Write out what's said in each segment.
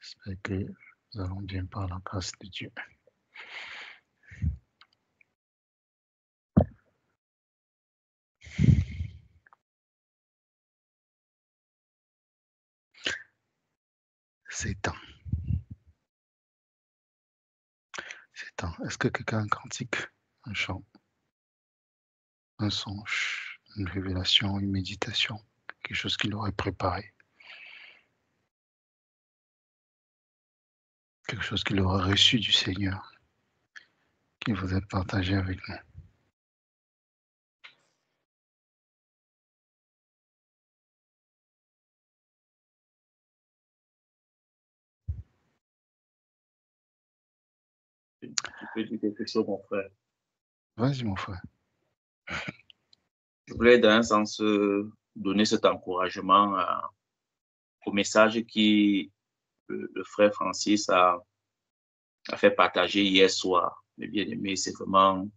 J'espère que nous allons bien par la grâce de Dieu. C'est temps. C'est temps. Est-ce que quelqu'un a un cantique, un chant, un songe, une révélation, une méditation, quelque chose qu'il aurait préparé, quelque chose qu'il aurait reçu du Seigneur, qu'il voudrait partager avec nous? Tu peux dire quelque chose, mon frère. Vas-y, mon frère. Je voulais, dans un sens, donner cet encouragement au message que le frère Francis a fait partager hier soir. Mais bien aimé, c'est vraiment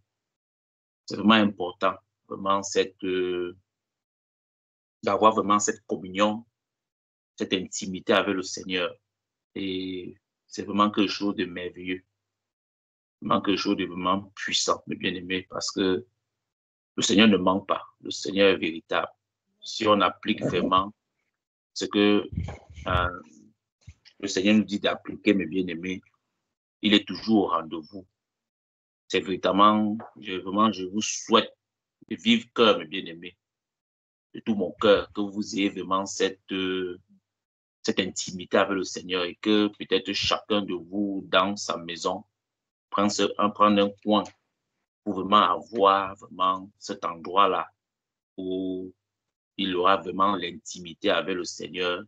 important, vraiment d'avoir vraiment cette communion, cette intimité avec le Seigneur. Et c'est vraiment quelque chose de merveilleux, vraiment quelque chose de vraiment puissant, mes bien-aimés, parce que le Seigneur ne ment pas. Le Seigneur est véritable. Si on applique vraiment ce que le Seigneur nous dit d'appliquer, mes bien-aimés, il est toujours au rendez-vous. C'est véritablement, je vous souhaite de vivre cœur, mes bien-aimés, de tout mon cœur, que vous ayez vraiment cette intimité avec le Seigneur et que peut-être chacun de vous, dans sa maison, prenne un coin pour vraiment avoir vraiment cet endroit-là où il aura vraiment l'intimité avec le Seigneur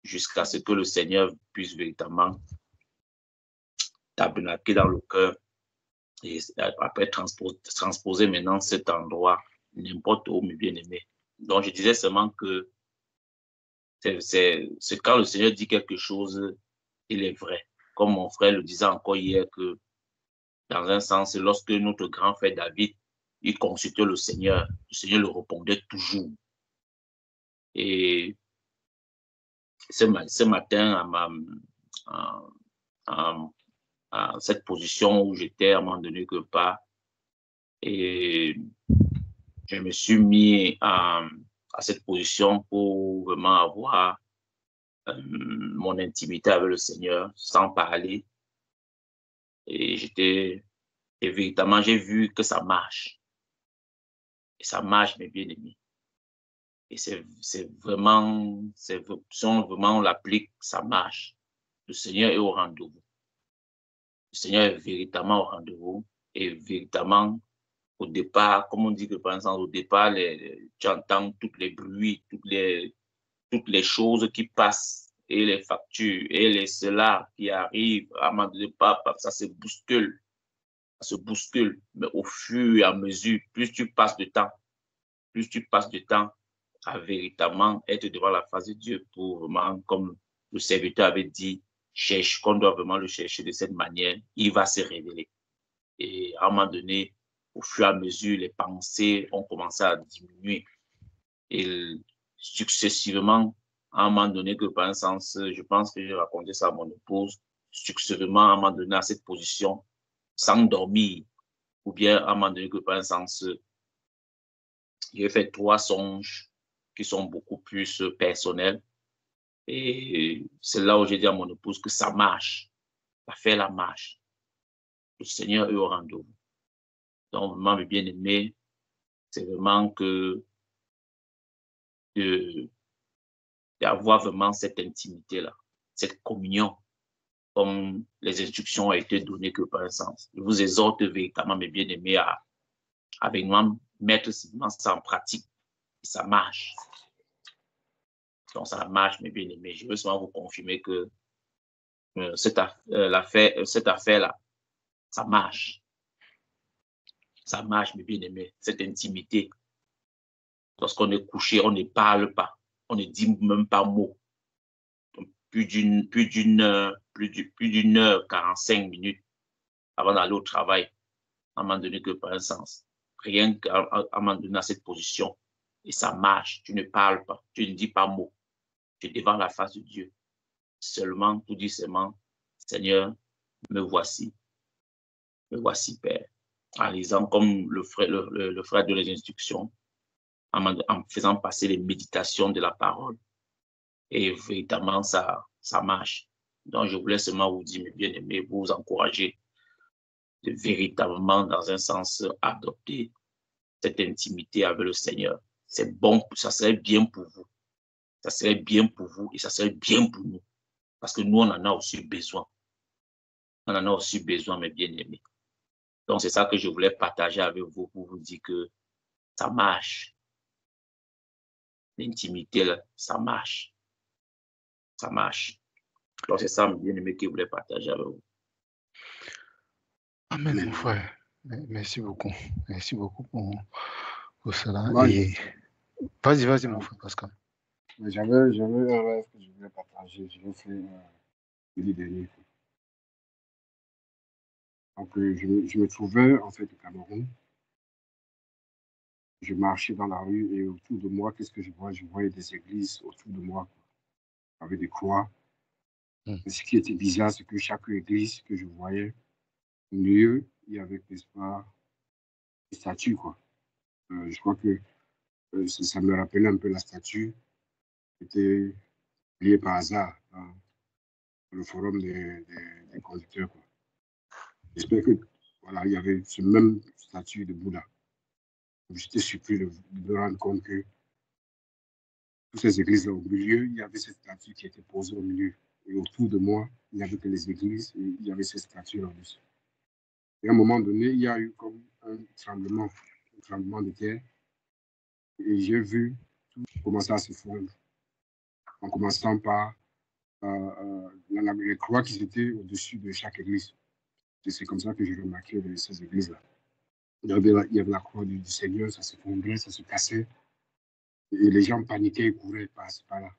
jusqu'à ce que le Seigneur puisse véritablement tabernacler dans le cœur et après transposer maintenant cet endroit n'importe où, mes bien-aimés. Donc, je disais seulement que c'est quand le Seigneur dit quelque chose, il est vrai. Comme mon frère le disait encore hier, que dans un sens, lorsque notre grand frère David, il consultait le Seigneur le répondait toujours. Et ce matin, à cette position où j'étais à un moment donné que pas, et je me suis mis à cette position pour vraiment avoir mon intimité avec le Seigneur sans parler. Et véritablement, j'ai vu que ça marche. Et ça marche, mes bien-aimés. Et c'est vraiment, si on l'applique, ça marche. Le Seigneur est au rendez-vous. Le Seigneur est véritablement au rendez-vous. Et véritablement, au départ, comme on dit que par exemple, au départ, tu entends tous les bruits, toutes les choses qui passent et les factures et cela qui arrive à un moment donné, ça se bouscule. Ça se bouscule. Mais au fur et à mesure, plus tu passes de temps à véritablement être devant la face de Dieu pour vraiment, comme le serviteur avait dit, qu'on doit vraiment le chercher de cette manière, il va se révéler. Et à un moment donné, au fur et à mesure, les pensées ont commencé à diminuer. Et successivement, à un moment donné, que par un sens, je pense que j'ai raconté ça à mon épouse, successivement, à un moment donné, à cette position, sans dormir, ou bien à un moment donné, que par un sens, j'ai fait 3 songes qui sont beaucoup plus personnels. Et c'est là où j'ai dit à mon épouse que ça marche. Ça fait la marche. Le Seigneur est au rendez-vous. Donc, vraiment, mes bien-aimés, c'est vraiment que d'avoir vraiment cette intimité-là, cette communion, comme les instructions ont été données que par un sens. Je vous exhorte véritablement, mes bien-aimés, à avec moi mettre ça en pratique. Et ça marche. Donc, ça marche, mes bien-aimés. Je veux seulement vous confirmer que cette affaire-là, ça marche. Ça marche, mes bien-aimés. Cette intimité. Lorsqu'on est couché, on ne parle pas. On ne dit même pas mot. Plus d'une heure, 45 minutes avant d'aller au travail, à un moment donné que par un sens. Rien qu'à un moment donné à cette position. Et ça marche. Tu ne parles pas. Tu ne dis pas mot. Tu es devant la face de Dieu. seulement, tout doucement, Seigneur, me voici, Père. En lisant comme le frère de les instructions, en faisant passer les méditations de la parole. Et véritablement, ça marche. Donc, je voulais seulement vous dire, mes bien-aimés, vous encourager de véritablement, dans un sens, adopter cette intimité avec le Seigneur. C'est bon, ça serait bien pour vous. Ça serait bien pour vous et ça serait bien pour nous. Parce que nous, on en a aussi besoin. On en a aussi besoin, mes bien-aimés. Donc, c'est ça que je voulais partager avec vous pour vous dire que ça marche. L'intimité, là, ça marche. Ça marche. Donc, c'est ça, mes bien-aimés, que je voulais partager avec vous. Amen, mon frère. Merci beaucoup. Merci beaucoup pour cela. Moi, Et vas-y, mon frère Pascal. J'avais un rêve que je voulais partager. Je l'ai fait jeudi dernier. Donc, je me trouvais en fait au Cameroun. Je marchais dans la rue et autour de moi, qu'est-ce que je vois? Je voyais des églises autour de moi, avec des croix. Et ce qui était bizarre, c'est que chaque église que je voyais, au milieu, il y avait, n'est-ce pas, des statues, quoi. Je crois que ça me rappelait un peu la statue qui était liée par hasard dans le forum des conducteurs, quoi. J'espère que, voilà, il y avait ce même statut de Bouddha. J'étais surpris de me rendre compte que toutes ces églises-là, au milieu, il y avait cette statue qui était posée au milieu. Et autour de moi, il n'y avait que les églises et il y avait ces statues-là dessus. Et à un moment donné, il y a eu comme un tremblement de terre. Et j'ai vu tout commencer à se fondre. En commençant par les croix qui étaient au-dessus de chaque église. Et c'est comme ça que j'ai remarqué ces églises-là. Il y avait la croix du Seigneur, ça s'effondrait, ça se cassait. Et les gens paniquaient et couraient par là.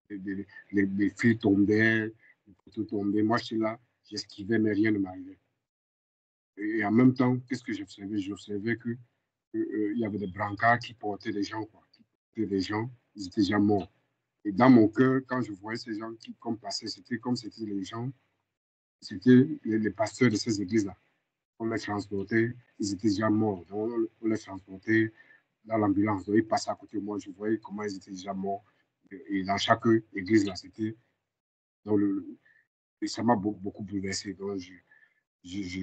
Les fils tombaient, les poteaux tombaient. Moi, je suis là, j'esquivais, mais rien ne m'arrivait. Et en même temps, qu'est-ce que j'observais? J'observais qu'il y avait des brancards qui portaient des gens, quoi. Qui portaient des gens, ils étaient déjà morts. Et dans mon cœur, quand je voyais ces gens qui comme passaient, c'était comme c'était les gens, c'était les pasteurs de ces églises-là. On les transportait, ils étaient déjà morts. Donc, on les transportait dans l'ambulance. Donc, ils passaient à côté de moi, je voyais comment ils étaient déjà morts. Et dans chaque église, là, c'était. Et ça m'a beaucoup bouleversé. Donc, je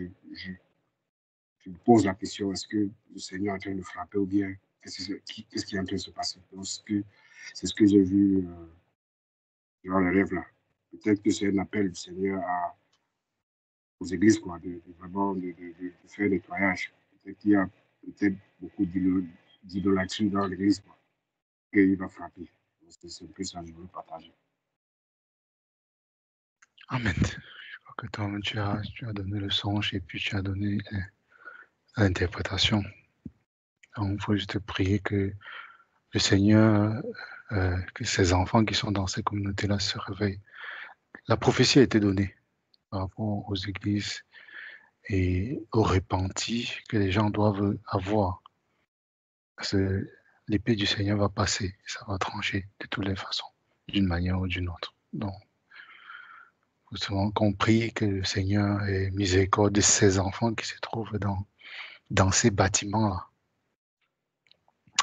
me pose la question, est-ce que le Seigneur est en train de frapper ou bien qu'est-ce qui est en train de se passer? Donc, c'est ce que j'ai vu dans le rêve là. Peut-être que c'est un appel du Seigneur aux églises, quoi, vraiment de faire le nettoyage. Peut-être qu'il y a peut-être beaucoup d'idolâtrie dans l'église, quoi, et il va frapper. C'est un peu ça que je veux partager. Amen. Je crois que toi, tu as donné le songe et puis tu as donné l'interprétation. Donc, il faut juste prier que le Seigneur, que ces enfants qui sont dans ces communautés-là se réveillent. La prophétie a été donnée par rapport aux églises et aux repentis que les gens doivent avoir. Parce que l'épée du Seigneur va passer, ça va trancher de toutes les façons, d'une manière ou d'une autre. Donc, il faut souvent qu'on prie que le Seigneur ait miséricorde de ces enfants qui se trouvent dans ces bâtiments-là,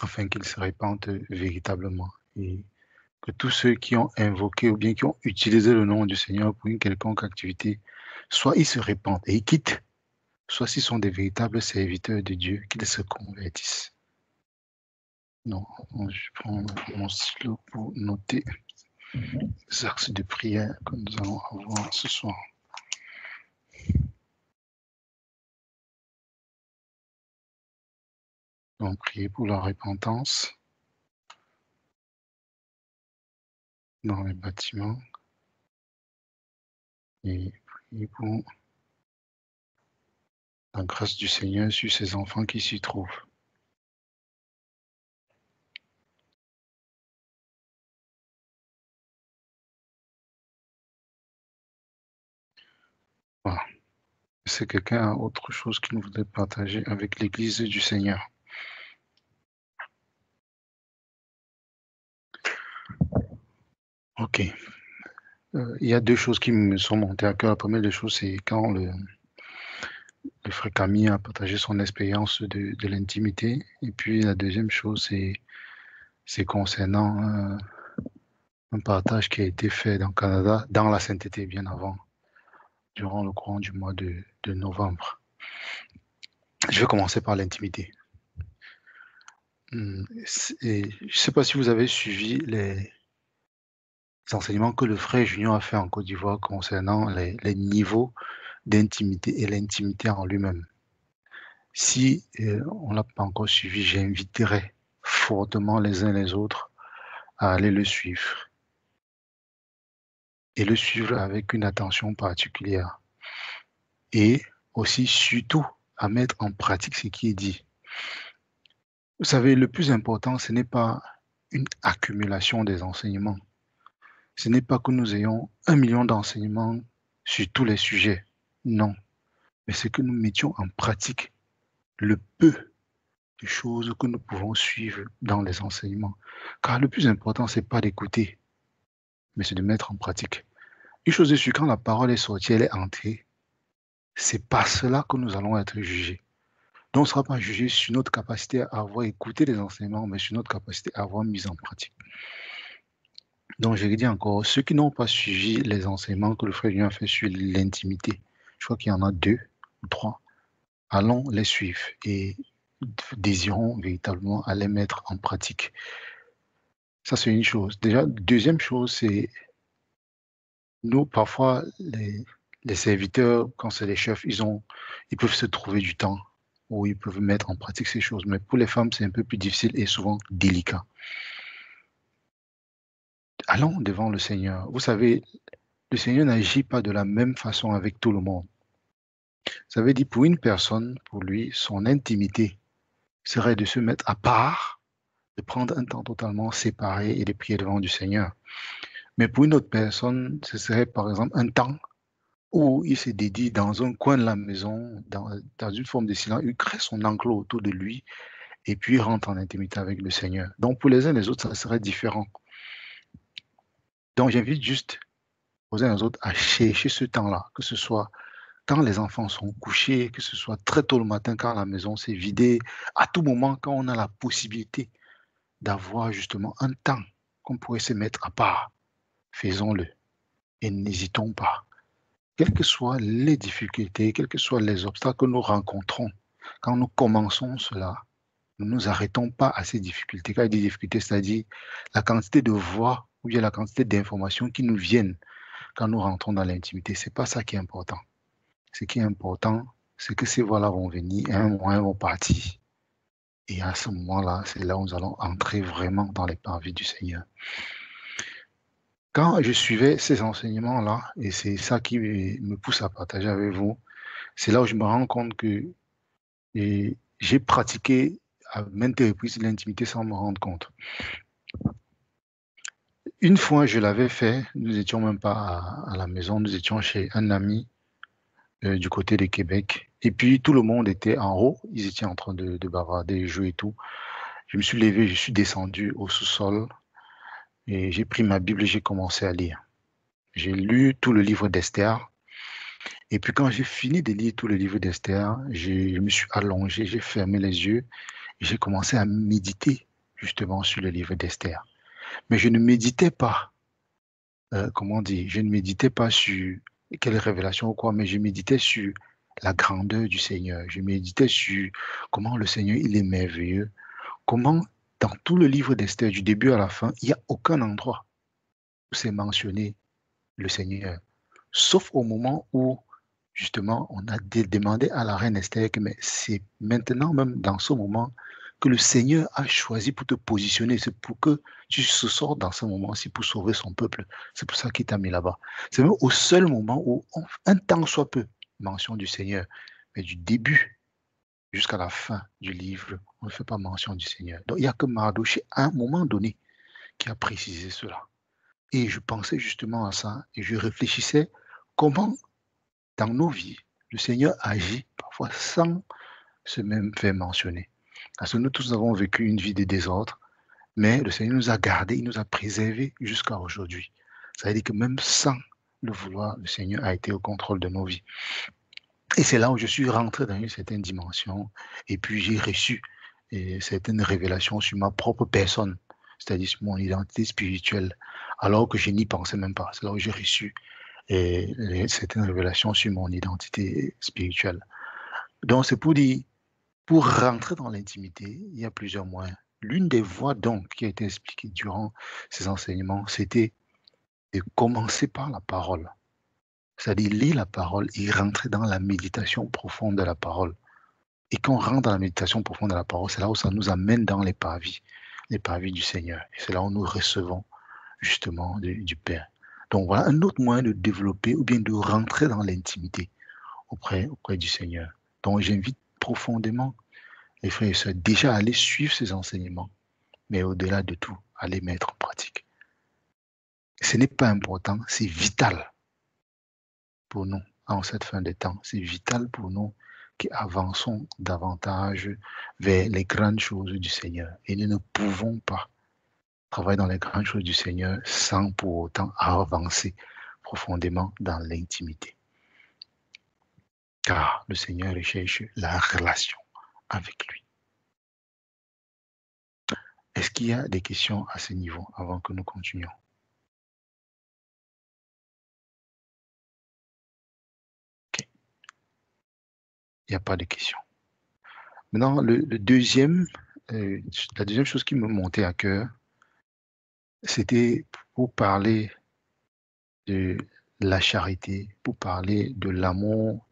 afin qu'ils se répandent véritablement. Et que tous ceux qui ont invoqué ou bien qui ont utilisé le nom du Seigneur pour une quelconque activité, soit ils se répandent et ils quittent, soit s'ils sont des véritables serviteurs de Dieu, qu'ils se convertissent. Non, je prends mon stylo pour noter les axes de prière que nous allons avoir ce soir. Donc, prier pour la repentance dans les bâtiments et prier pour la grâce du Seigneur sur ces enfants qui s'y trouvent. Voilà. Est-ce que quelqu'un a autre chose qu'il voudrait partager avec l'Église du Seigneur? Ok. il y a deux choses qui me sont montées à cœur. La première des choses, c'est quand le frère Camille a partagé son expérience de l'intimité. Et puis la deuxième chose, c'est concernant un partage qui a été fait dans le Canada, dans la sainteté bien avant, durant le courant du mois de novembre. Je vais commencer par l'intimité. Et je ne sais pas si vous avez suivi les enseignements que le frère Junior a fait en Côte d'Ivoire concernant les niveaux d'intimité et l'intimité en lui-même. Si on ne l'a pas encore suivi, j'inviterai fortement les uns les autres à aller le suivre et le suivre avec une attention particulière et aussi surtout à mettre en pratique ce qui est dit. Vous savez, le plus important, ce n'est pas une accumulation des enseignements. Ce n'est pas que nous ayons 1 million d'enseignements sur tous les sujets. Non. Mais c'est que nous mettions en pratique le peu de choses que nous pouvons suivre dans les enseignements. Car le plus important, ce n'est pas d'écouter, mais c'est de mettre en pratique. Une chose est sûre, quand la parole est sortie, elle est entrée, c'est par cela que nous allons être jugés. Donc, on ne sera pas jugé sur notre capacité à avoir écouté les enseignements, mais sur notre capacité à avoir mis en pratique. Donc, je dis encore, ceux qui n'ont pas suivi les enseignements que le frère Julien a fait sur l'intimité, je crois qu'il y en a 2 ou 3, allons les suivre et désirons véritablement à les mettre en pratique. Ça, c'est une chose. Déjà, deuxième chose, c'est nous, parfois, les serviteurs, quand c'est les chefs, ils peuvent se trouver du temps où ils peuvent mettre en pratique ces choses. Mais pour les femmes, c'est un peu plus difficile et souvent délicat. Allons devant le Seigneur. Vous savez, le Seigneur n'agit pas de la même façon avec tout le monde. Ça veut dire pour une personne, pour lui, son intimité serait de se mettre à part, de prendre un temps totalement séparé et de prier devant du Seigneur. Mais pour une autre personne, ce serait par exemple un temps où il se dédie dans un coin de la maison, dans une forme de silence, il crée son enclos autour de lui et puis il rentre en intimité avec le Seigneur. Donc pour les uns et les autres, ça serait différent. Donc j'invite juste aux uns et aux autres à chercher ce temps-là, que ce soit quand les enfants sont couchés, que ce soit très tôt le matin quand la maison s'est vidée, à tout moment quand on a la possibilité d'avoir justement un temps qu'on pourrait se mettre à part, faisons-le et n'hésitons pas. Quelles que soient les difficultés, quels que soient les obstacles que nous rencontrons, quand nous commençons cela, ne nous arrêtons pas à ces difficultés. Quand il y a des difficultés, c'est-à-dire la quantité de voix ou bien la quantité d'informations qui nous viennent quand nous rentrons dans l'intimité, ce n'est pas ça qui est important. Ce qui est important, c'est que ces voix-là vont venir et un moment, elles vont partir. Et à ce moment-là, c'est là où nous allons entrer vraiment dans les parvis du Seigneur. Quand je suivais ces enseignements-là, et c'est ça qui me pousse à partager avec vous, c'est là où je me rends compte que j'ai pratiqué à maintes reprises l'intimité sans me rendre compte. Une fois, je l'avais fait, nous n'étions même pas à la maison, nous étions chez un ami du côté de Québec. Et puis, tout le monde était en haut, ils étaient en train de bavarder, jouer et tout. Je me suis levé, je suis descendu au sous-sol et j'ai pris ma Bible et j'ai commencé à lire. J'ai lu tout le livre d'Esther. Et puis quand j'ai fini de lire tout le livre d'Esther, je me suis allongé, j'ai fermé les yeux et j'ai commencé à méditer justement sur le livre d'Esther. Mais je ne méditais pas, je ne méditais pas sur quelle révélation ou quoi, mais je méditais sur la grandeur du Seigneur. Je méditais sur comment le Seigneur, il est merveilleux. Comment, dans tout le livre d'Esther, du début à la fin, il n'y a aucun endroit où c'est mentionné le Seigneur. Sauf au moment où, justement, on a demandé à la reine Esther que mais c'est maintenant, même dans ce moment, que le Seigneur a choisi pour te positionner. C'est pour que tu se sortes dans ce moment-ci pour sauver son peuple. C'est pour ça qu'il t'a mis là-bas. C'est même au seul moment où, un temps soit peu, mention du Seigneur, mais du début jusqu'à la fin du livre, on ne fait pas mention du Seigneur. Donc, il n'y a que Mardochée, à un moment donné, qui a précisé cela. Et je pensais justement à ça, et je réfléchissais comment, dans nos vies, le Seigneur agit parfois sans se même faire mentionner. Parce que nous tous avons vécu une vie de désordre, mais le Seigneur nous a gardés, il nous a préservés jusqu'à aujourd'hui. Ça veut dire que même sans le vouloir, le Seigneur a été au contrôle de nos vies. Et c'est là où je suis rentré dans une certaine dimension et puis j'ai reçu certaines révélations sur ma propre personne, c'est-à-dire sur mon identité spirituelle, alors que je n'y pensais même pas. C'est là où j'ai reçu certaines révélations sur mon identité spirituelle. Donc c'est pour dire, pour rentrer dans l'intimité, il y a plusieurs moyens. L'une des voies donc qui a été expliquée durant ces enseignements, c'était de commencer par la parole. C'est-à-dire lire la parole et rentrer dans la méditation profonde de la parole. Et quand on rentre dans la méditation profonde de la parole, c'est là où ça nous amène dans les parvis du Seigneur. Et c'est là où nous recevons justement du Père. Donc voilà un autre moyen de développer ou bien de rentrer dans l'intimité auprès du Seigneur. Donc j'invite profondément les frères et sœurs déjà à aller suivre ces enseignements, mais au-delà de tout, à les mettre en pratique. Ce n'est pas important, c'est vital pour nous en cette fin de temps. C'est vital pour nous qui avançons davantage vers les grandes choses du Seigneur. Et nous ne pouvons pas travailler dans les grandes choses du Seigneur sans pour autant avancer profondément dans l'intimité. Car le Seigneur recherche la relation avec lui. Est-ce qu'il y a des questions à ce niveau avant que nous continuions? Okay. Il n'y a pas de questions. Maintenant, la deuxième chose qui me montait à cœur, c'était pour parler de la charité, pour parler de l'amour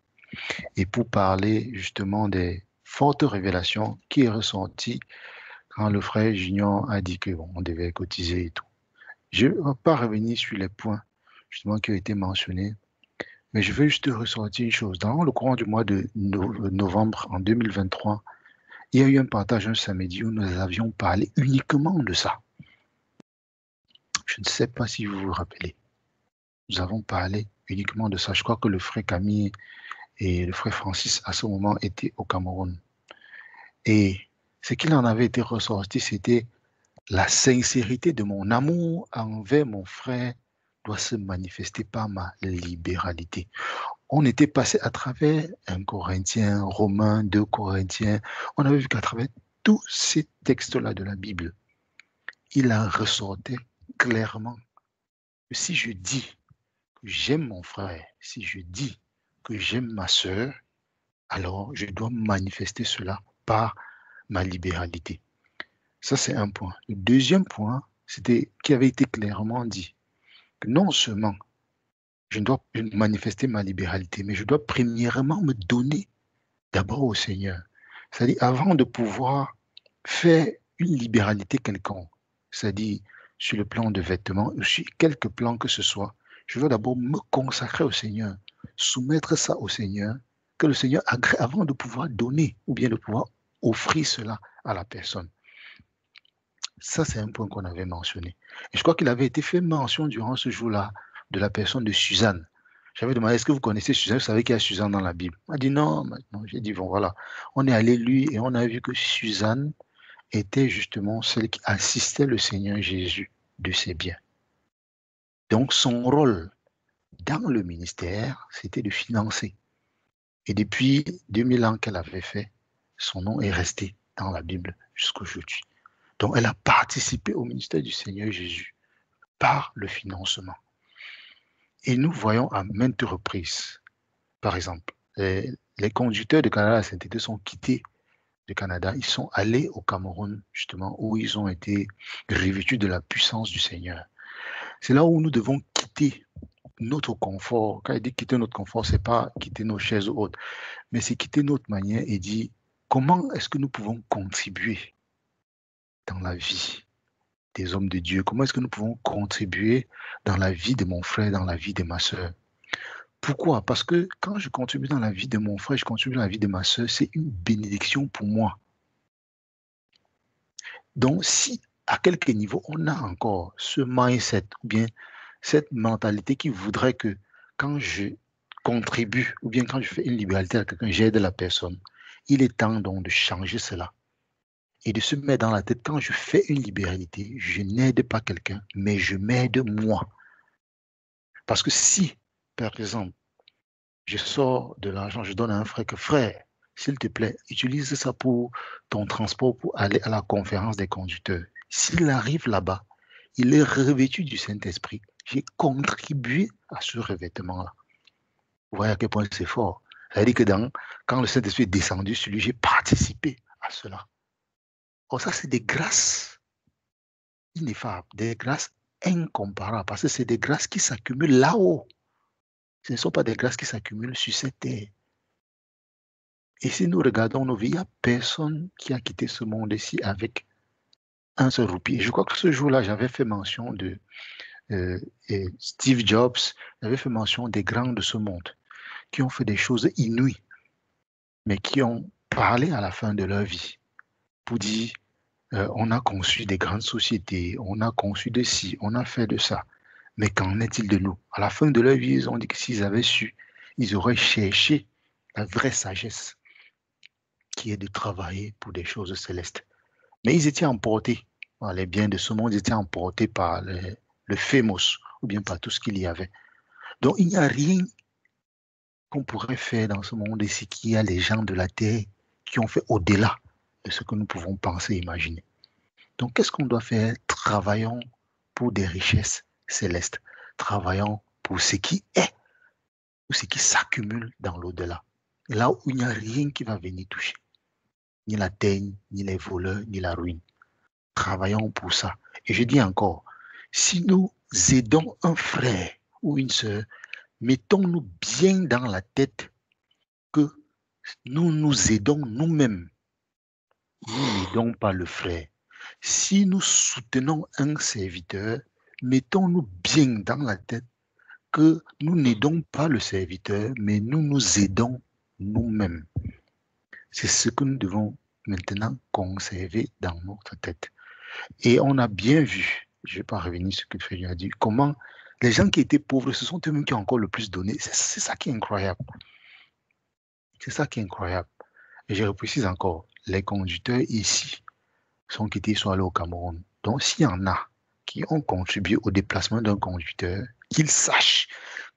et pour parler justement des fortes révélations qui est ressenties quand le frère Junior a dit qu'on devait cotiser et tout. Je ne vais pas revenir sur les points justement qui ont été mentionnés, mais je veux juste ressortir une chose. Dans le courant du mois de novembre en 2023, il y a eu un partage un samedi où nous avions parlé uniquement de ça. Je ne sais pas si vous vous rappelez. Nous avons parlé uniquement de ça. Je crois que le frère Camille et le frère Francis, à ce moment, étaient au Cameroun. Et ce qu'il en avait été ressorti, c'était la sincérité de mon amour envers mon frère doit se manifester par ma libéralité. On était passé à travers 1 Corinthien, Romains, 2 Corinthiens. On avait vu qu'à travers tous ces textes-là de la Bible, il en ressortait clairement que si je dis que j'aime mon frère, si je dis que j'aime ma sœur, alors je dois manifester cela par ma libéralité. Ça, c'est un point. Le deuxième point, c'était qui avait été clairement dit que non seulement je dois manifester ma libéralité, mais je dois premièrement me donner d'abord au Seigneur. C'est-à-dire, avant de pouvoir faire une libéralité quelconque, c'est-à-dire sur le plan de vêtements ou sur quelque plan que ce soit, je dois d'abord me consacrer au Seigneur, soumettre ça au Seigneur, que le Seigneur agrée avant de pouvoir donner ou bien de pouvoir offrir cela à la personne. Ça, c'est un point qu'on avait mentionné. Et je crois qu'il avait été fait mention durant ce jour-là de la personne de Suzanne. J'avais demandé, est-ce que vous connaissez Suzanne? Vous savez qu'il y a Suzanne dans la Bible? Elle m'a dit non. Maintenant, j'ai dit, bon, voilà. On est allé lui et on a vu que Suzanne était justement celle qui assistait le Seigneur Jésus de ses biens. Donc, son rôle dans le ministère, c'était de financer. Et depuis 2000 ans qu'elle avait fait, son nom est resté dans la Bible jusqu'aujourd'hui. Donc, elle a participé au ministère du Seigneur Jésus par le financement. Et nous voyons à maintes reprises, par exemple, les conducteurs de Canada à Saint-Étienne sont quittés du Canada. Ils sont allés au Cameroun, justement, où ils ont été revêtus de la puissance du Seigneur. C'est là où nous devons quitter notre confort. Quand il dit quitter notre confort, ce n'est pas quitter nos chaises ou autres, mais c'est quitter notre manière et dire comment est-ce que nous pouvons contribuer dans la vie des hommes de Dieu, comment est-ce que nous pouvons contribuer dans la vie de mon frère, dans la vie de ma sœur. Pourquoi? Parce que quand je contribue dans la vie de mon frère, je contribue dans la vie de ma sœur, c'est une bénédiction pour moi. Donc, si à quelque niveau on a encore ce mindset ou bien cette mentalité qui voudrait que quand je contribue ou bien quand je fais une libéralité à quelqu'un, j'aide la personne, il est temps donc de changer cela. Et de se mettre dans la tête, quand je fais une libéralité, je n'aide pas quelqu'un, mais je m'aide moi. Parce que si, par exemple, je sors de l'argent, je donne à un frère que frère, s'il te plaît, utilise ça pour ton transport pour aller à la conférence des conducteurs. S'il arrive là-bas, il est revêtu du Saint-Esprit. J'ai contribué à ce revêtement-là. Vous voyez à quel point c'est fort. C'est-à-dire que quand le Saint-Esprit est descendu sur lui, j'ai participé à cela. Oh, ça, c'est des grâces ineffables, des grâces incomparables, parce que c'est des grâces qui s'accumulent là-haut. Ce ne sont pas des grâces qui s'accumulent sur cette terre. Et si nous regardons nos vies, il n'y a personne qui a quitté ce monde ici avec un seul roupie. Je crois que ce jour-là, j'avais fait mention de Steve Jobs, j'avais fait mention des grands de ce monde qui ont fait des choses inouïes, mais qui ont parlé à la fin de leur vie pour dire on a conçu des grandes sociétés, on a conçu de ci, on a fait de ça. Mais qu'en est-il de nous? À la fin de leur vie, ils ont dit que s'ils avaient su, ils auraient cherché la vraie sagesse qui est de travailler pour des choses célestes. Mais ils étaient emportés par les biens de ce monde, ils étaient emportés par le phémos, ou bien par tout ce qu'il y avait. Donc il n'y a rien qu'on pourrait faire dans ce monde ici qu'il y a les gens de la terre qui ont fait au-delà de ce que nous pouvons penser et imaginer. Donc qu'est-ce qu'on doit faire? Travaillons pour des richesses célestes. Travaillons pour ce qui est, ou ce qui s'accumule dans l'au-delà. Là où il n'y a rien qui va venir toucher. Ni la teigne, ni les voleurs, ni la ruine. Travaillons pour ça. Et je dis encore, si nous aidons un frère ou une sœur, mettons-nous bien dans la tête que nous nous aidons nous-mêmes. Nous n'aidons pas le frère. Si nous soutenons un serviteur, mettons-nous bien dans la tête que nous n'aidons pas le serviteur, mais nous nous aidons nous-mêmes. C'est ce que nous devons maintenant conserver dans notre tête. Et on a bien vu, je ne vais pas revenir sur ce que Frédéric a dit, comment les gens qui étaient pauvres, ce sont eux-mêmes qui ont encore le plus donné. C'est ça qui est incroyable. C'est ça qui est incroyable. Et je reprécise encore, les conducteurs ici sont quittés, sont allés au Cameroun. Donc s'il y en a qui ont contribué au déplacement d'un conducteur, qu'ils sachent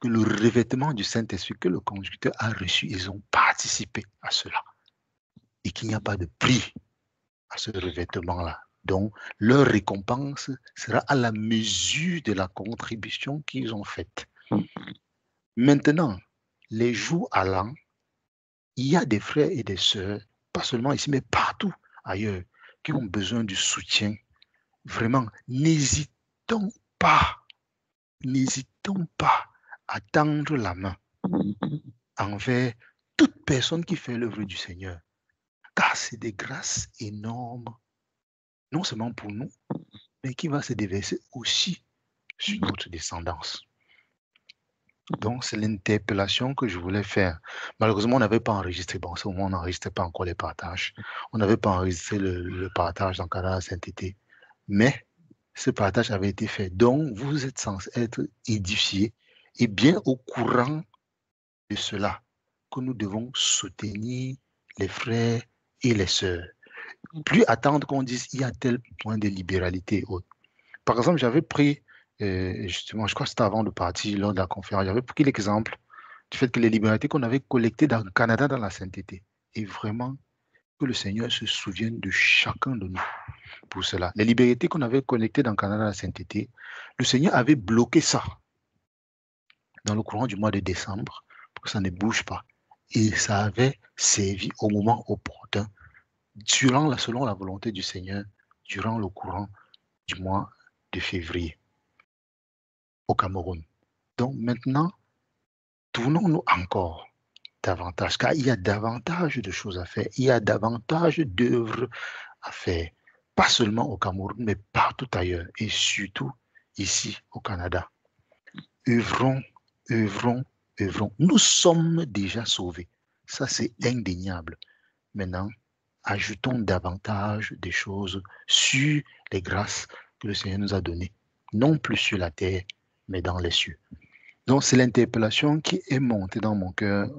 que le revêtement du Saint-Esprit que le conducteur a reçu, ils ont participé à cela. Et qu'il n'y a pas de prix à ce revêtement-là. Donc, leur récompense sera à la mesure de la contribution qu'ils ont faite. Maintenant, les jours allant, il y a des frères et des sœurs, pas seulement ici, mais partout ailleurs, qui ont besoin du soutien. Vraiment, n'hésitons pas à tendre la main envers toute personne qui fait l'œuvre du Seigneur. Car c'est des grâces énormes, non seulement pour nous, mais qui va se déverser aussi sur notre descendance. Donc, c'est l'interpellation que je voulais faire. Malheureusement, on n'avait pas enregistré. Bon, au moment, on n'enregistrait pas encore les partages. On n'avait pas enregistré le partage dans Canada Saint-Été. Mais ce partage avait été fait. Donc, vous êtes censés être édifiés et bien au courant de cela, que nous devons soutenir les frères et les sœurs. Plus attendre qu'on dise il y a tel point de libéralité. Par exemple, j'avais pris, justement, je crois que c'était avant de partir lors de la conférence, j'avais pris l'exemple du fait que les libertés qu'on avait collectées dans le Canada dans la sainteté. Et vraiment, que le Seigneur se souvienne de chacun de nous pour cela. Les libertés qu'on avait collectées dans le Canada dans la sainteté, le Seigneur avait bloqué ça dans le courant du mois de décembre pour que ça ne bouge pas. Et ça avait servi au moment opportun, selon la volonté du Seigneur, durant le courant du mois de février au Cameroun. Donc maintenant, tournons-nous encore davantage, car il y a davantage de choses à faire, il y a davantage d'œuvres à faire, pas seulement au Cameroun, mais partout ailleurs, et surtout ici au Canada. Œuvrons. Nous sommes déjà sauvés. Ça, c'est indéniable. Maintenant, ajoutons davantage des choses sur les grâces que le Seigneur nous a données, non plus sur la terre, mais dans les cieux. Donc, c'est l'interpellation qui est montée dans mon cœur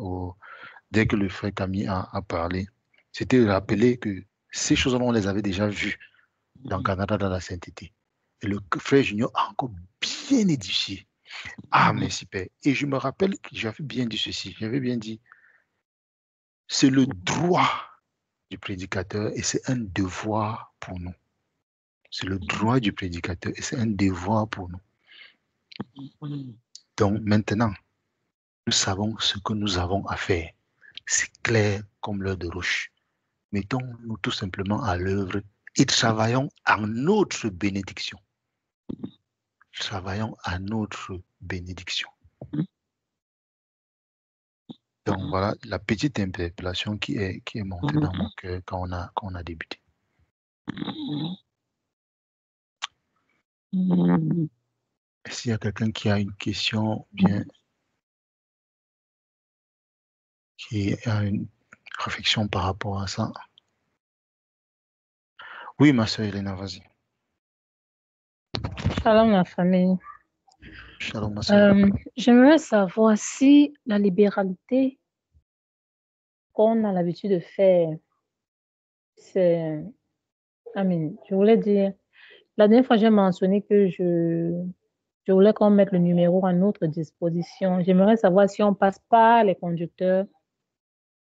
dès que le frère Camille a parlé. C'était de rappeler que ces choses-là, on les avait déjà vues dans le Canada, dans la sainteté. Et le frère Junior a encore bien édifié. Ah, merci Père. Et je me rappelle que j'avais bien dit ceci. J'avais bien dit, c'est le droit du prédicateur et c'est un devoir pour nous. C'est le droit du prédicateur et c'est un devoir pour nous. Donc maintenant, nous savons ce que nous avons à faire. C'est clair comme l'heure de roche. Mettons-nous tout simplement à l'œuvre et travaillons à notre bénédiction. Travaillons à notre bénédiction. Donc voilà la petite interpellation qui est montée dans mon cœur quand on a débuté. S'il y a quelqu'un qui a une question, bien qui a une réflexion par rapport à ça. Oui, ma soeur Elena, vas-y. Shalom la famille. Shalom, ma soeur. J'aimerais savoir si la libéralité qu'on a l'habitude de faire, c'est... je voulais dire, la dernière fois j'ai mentionné que je voulais qu'on mette le numéro à notre disposition. J'aimerais savoir si on passe par les conducteurs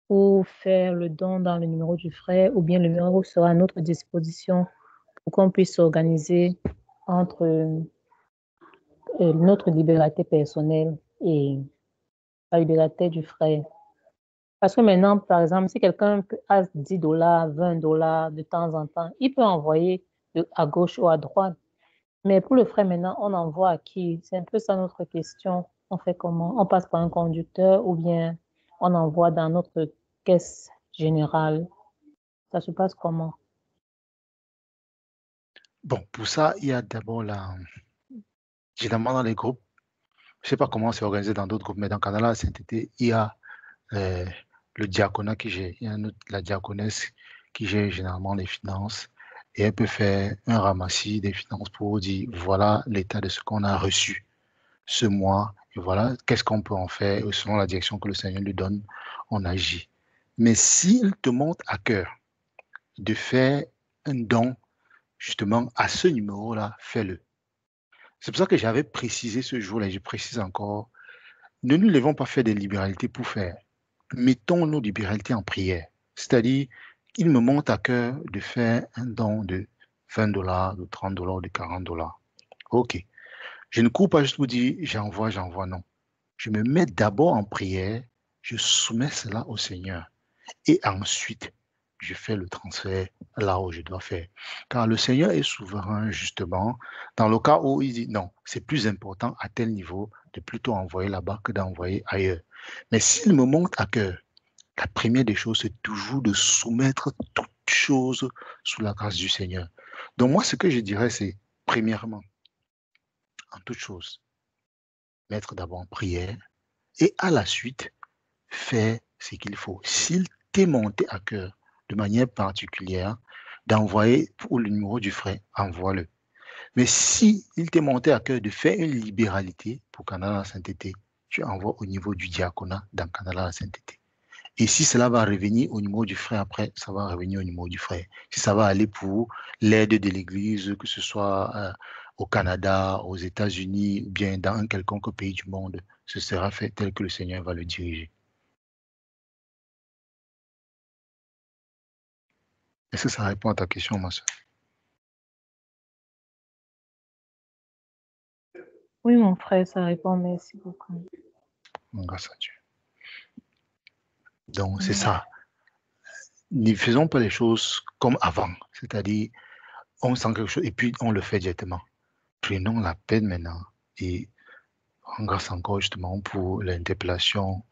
pour faire le don dans le numéro du frère ou bien le numéro sera à notre disposition pour qu'on puisse s'organiser entre notre liberté personnelle et la liberté du frère. Parce que maintenant, par exemple, si quelqu'un a $10, $20 de temps en temps, il peut envoyer à gauche ou à droite. Mais pour le frère, maintenant, on envoie à qui? C'est un peu ça notre question. On fait comment? On passe par un conducteur ou bien on envoie dans notre caisse générale? Ça se passe comment? Bon, pour ça, il y a d'abord généralement dans les groupes, je ne sais pas comment c'est organisé dans d'autres groupes, mais dans Canada Saint-Été, il y a le diaconat qui gère, il y a la diaconesse qui gère généralement les finances et elle peut faire un ramassis des finances pour dire voilà l'état de ce qu'on a reçu ce mois et voilà qu'est-ce qu'on peut en faire et selon la direction que le Seigneur lui donne, on agit. Mais s'il te monte à cœur de faire un don justement à ce numéro-là, fais-le. C'est pour ça que j'avais précisé ce jour-là et je précise encore, ne nous levons pas faire des libéralités pour faire. Mettons nos libéralités en prière. C'est-à-dire, il me monte à cœur de faire un don de $20, de $30, de $40. OK. Je ne cours pas juste pour dire j'envoie, non. Je me mets d'abord en prière, je soumets cela au Seigneur. Et ensuite, je fais le transfert là où je dois faire. Car le Seigneur est souverain, justement, dans le cas où il dit non, c'est plus important à tel niveau de plutôt envoyer là-bas que d'envoyer ailleurs. Mais s'il me monte à cœur, la première des choses, c'est toujours de soumettre toutes choses sous la grâce du Seigneur. Donc moi, ce que je dirais, c'est, premièrement, en toute chose, mettre d'abord en prière et à la suite, faire ce qu'il faut. S'il t'est monté à cœur de manière particulière d'envoyer pour le numéro du frère, envoie-le. Mais si il t'est monté à cœur de faire une libéralité pour Canada Saint-Été, tu envoies au niveau du diaconat dans Canada Saint-Été. Et si cela va revenir au numéro du frère après, ça va revenir au numéro du frère. Si ça va aller pour l'aide de l'Église, que ce soit au Canada, aux États-Unis ou bien dans un quelconque pays du monde, ce sera fait tel que le Seigneur va le diriger. Est-ce que ça répond à ta question, ma soeur? Oui, mon frère, ça répond. Merci beaucoup. Grâce à Dieu. Donc, c'est ça. Ne faisons pas les choses comme avant. C'est-à-dire, on sent quelque chose et puis on le fait directement. Prenons la peine maintenant et en grâce encore justement pour l'interpellation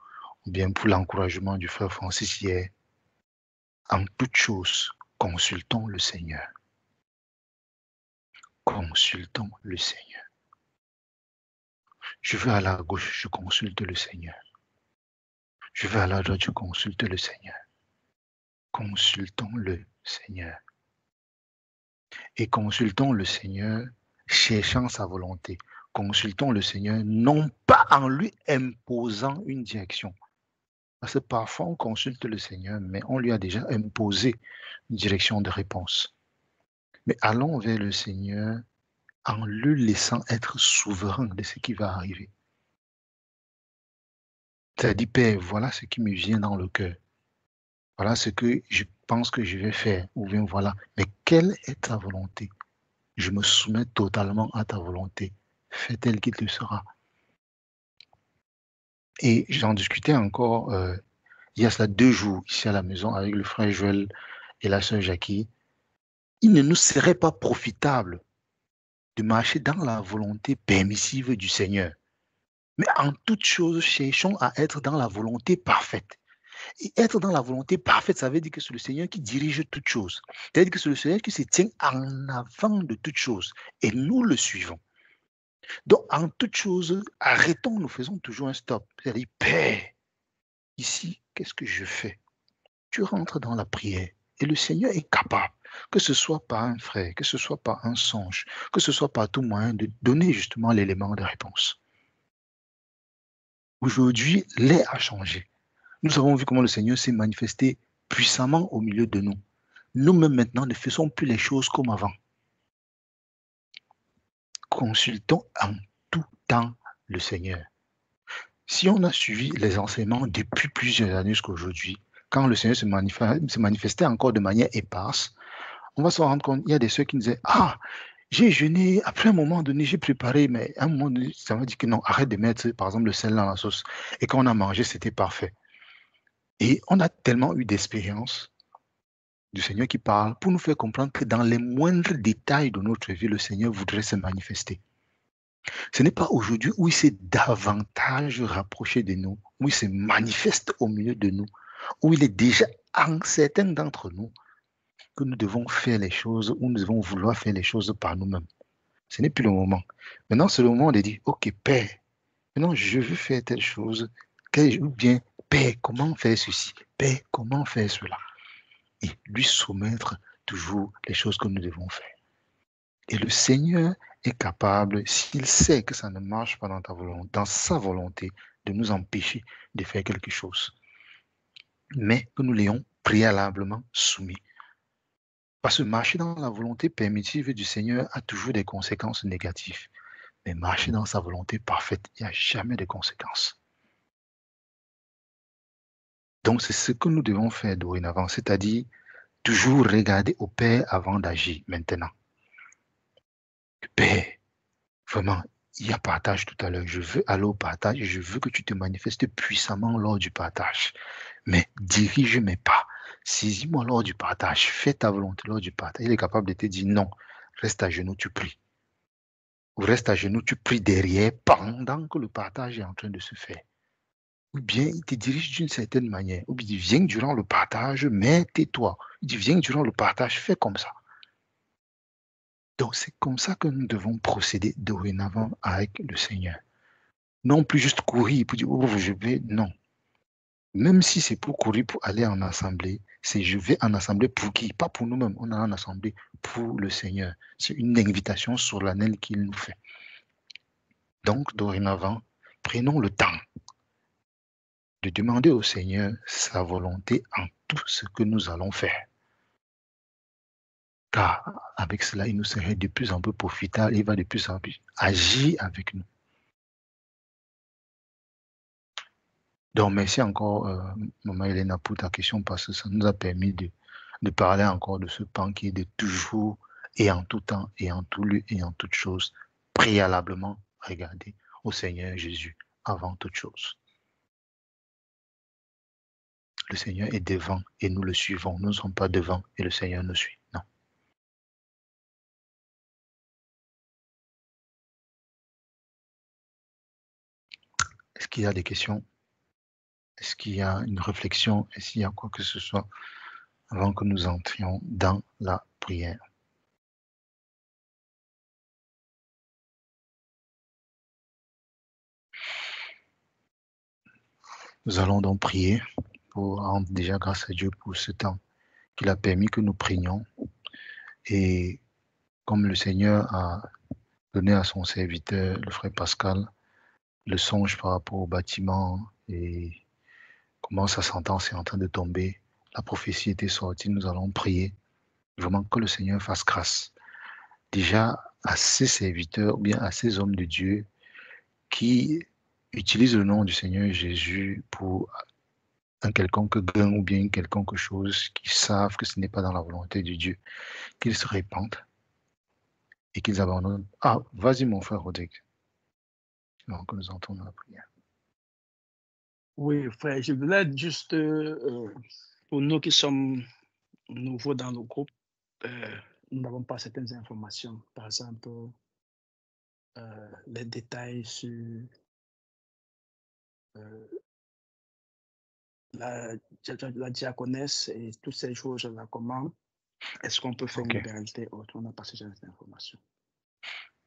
ou bien pour l'encouragement du frère Francis hier. En toute chose, consultons le Seigneur. Consultons le Seigneur. Je vais à la gauche, je consulte le Seigneur. Je vais à la droite, je consulte le Seigneur. Consultons le Seigneur. Et consultons le Seigneur, cherchant sa volonté. Consultons le Seigneur, non pas en lui imposant une direction. Parce que parfois, on consulte le Seigneur, mais on lui a déjà imposé une direction de réponse. Mais allons vers le Seigneur en le laissant être souverain de ce qui va arriver. C'est-à-dire, Père, voilà ce qui me vient dans le cœur. Voilà ce que je pense que je vais faire. Ou bien voilà. Mais quelle est ta volonté? Je me soumets totalement à ta volonté. Fais telle qu'il te sera. Et j'en discutais encore il y a cela 2 jours ici à la maison avec le frère Joël et la sœur Jackie. Il ne nous serait pas profitable de marcher dans la volonté permissive du Seigneur. Mais en toute chose, cherchons à être dans la volonté parfaite. Et être dans la volonté parfaite, ça veut dire que c'est le Seigneur qui dirige toutes choses. C'est-à-dire que c'est le Seigneur qui se tient en avant de toutes choses. Et nous le suivons. Donc, en toute chose, arrêtons, nous faisons toujours un stop. C'est-à-dire, Père, ici, qu'est-ce que je fais? Tu rentres dans la prière. Et le Seigneur est capable, que ce soit par un frère, que ce soit par un songe, que ce soit par tout moyen, de donner justement l'élément de réponse. Aujourd'hui, l'ère a changé. Nous avons vu comment le Seigneur s'est manifesté puissamment au milieu de nous. Nous-mêmes maintenant ne faisons plus les choses comme avant. Consultons en tout temps le Seigneur. Si on a suivi les enseignements depuis plusieurs années jusqu'à aujourd'hui, quand le Seigneur se manifestait encore de manière éparse, on va se rendre compte, il y a des sœurs qui nous disaient, ah, j'ai jeûné, après un moment donné, j'ai préparé, mais à un moment donné, ça m'a dit que non, arrête de mettre, par exemple, le sel dans la sauce. Et quand on a mangé, c'était parfait. Et on a tellement eu d'expérience du Seigneur qui parle pour nous faire comprendre que dans les moindres détails de notre vie, le Seigneur voudrait se manifester. Ce n'est pas aujourd'hui où il s'est davantage rapproché de nous, où il se manifeste au milieu de nous, où il est déjà en certains d'entre nous, que nous devons faire les choses, où nous devons vouloir faire les choses par nous-mêmes. Ce n'est plus le moment. Maintenant, c'est le moment de dire, OK, Père, maintenant je veux faire telle chose, ou bien, Père, comment faire ceci? Père, comment faire cela? Et lui soumettre toujours les choses que nous devons faire. Et le Seigneur est capable, s'il sait que ça ne marche pas dans sa volonté, de nous empêcher de faire quelque chose. Mais que nous l'ayons préalablement soumis. Parce que marcher dans la volonté permissive du Seigneur a toujours des conséquences négatives. Mais marcher dans sa volonté parfaite, il n'y a jamais de conséquences. Donc c'est ce que nous devons faire dorénavant, c'est-à-dire toujours regarder au Père avant d'agir maintenant. Père, vraiment, il y a partage tout à l'heure. Je veux aller au partage et je veux que tu te manifestes puissamment lors du partage. Mais dirige mes pas. Saisis-moi lors du partage. Fais ta volonté lors du partage. Il est capable de te dire non. Reste à genoux, tu pries. Ou reste à genoux, tu pries derrière pendant que le partage est en train de se faire. Ou bien il te dirige d'une certaine manière. Ou bien il dit viens durant le partage, mais tais-toi. Il dit viens durant le partage, fais comme ça. Donc, c'est comme ça que nous devons procéder dorénavant avec le Seigneur. Non plus juste courir pour dire, oh, je vais, non. Même si c'est pour courir, pour aller en assemblée, c'est je vais en assemblée pour qui? Pas pour nous-mêmes, on est en assemblée pour le Seigneur. C'est une invitation solennelle qu'il nous fait. Donc, dorénavant, prenons le temps de demander au Seigneur sa volonté en tout ce que nous allons faire. Car avec cela, il nous serait de plus en plus profitable, il va de plus en plus agir avec nous. Donc, merci encore, Maman Elena, pour ta question, parce que ça nous a permis de parler encore de ce pan qui est de toujours et en tout temps et en tout lieu et en toute chose, préalablement regarder au Seigneur Jésus avant toute chose. Le Seigneur est devant et nous le suivons. Nous ne sommes pas devant et le Seigneur nous suit. Non. Est-ce qu'il y a des questions? Est-ce qu'il y a une réflexion? Est-ce qu'il y a quoi que ce soit avant que nous entrions dans la prière? Nous allons donc prier pour rendre déjà grâce à Dieu pour ce temps qu'il a permis que nous prions. Et comme le Seigneur a donné à son serviteur, le frère Pascal, le songe par rapport au bâtiment et comment sa sentence est en train de tomber, la prophétie était sortie, nous allons prier vraiment que le Seigneur fasse grâce. Déjà, à ces serviteurs ou bien à ces hommes de Dieu qui utilisent le nom du Seigneur Jésus pour un quelconque gain ou bien une quelconque chose, qui savent que ce n'est pas dans la volonté de Dieu, qu'ils se répandent et qu'ils abandonnent. Ah, vas-y mon frère Rodrigue. Donc nous entendons la prière. Oui, frère, je voulais juste, pour nous qui sommes nouveaux dans le groupe, nous n'avons pas certaines informations. Par exemple, les détails sur la diaconesse et toutes ces choses-là. Comment est-ce qu'on peut faire une libéralité autre? On n'a pas ce genre d'informations.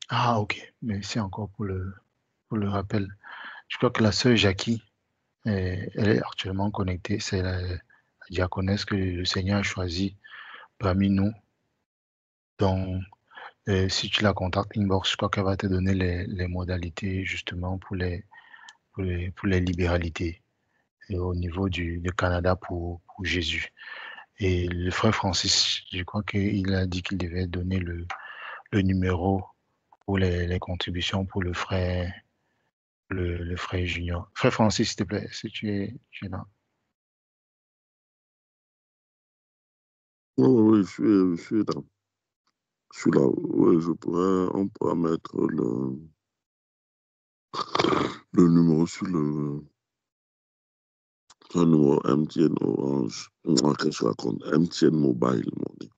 Ah, ok. Merci encore pour le rappel. Je crois que la sœur Jackie, elle est actuellement connectée. C'est la diaconesse que le Seigneur a choisie parmi nous. Donc, si tu la contactes inbox, je crois qu'elle va te donner les modalités justement pour les libéralités et au niveau du Canada pour Jésus. Et le frère Francis, je crois qu'il a dit qu'il devait donner le numéro pour les contributions pour le frère Junior. Frère Francis, s'il te plaît, si tu es là. Oui, je suis là. Je suis là. Oui, on pourra mettre le numéro sur le numéro MTN Orange. Qu'est-ce que je raconte? MTN Mobile, mon gars.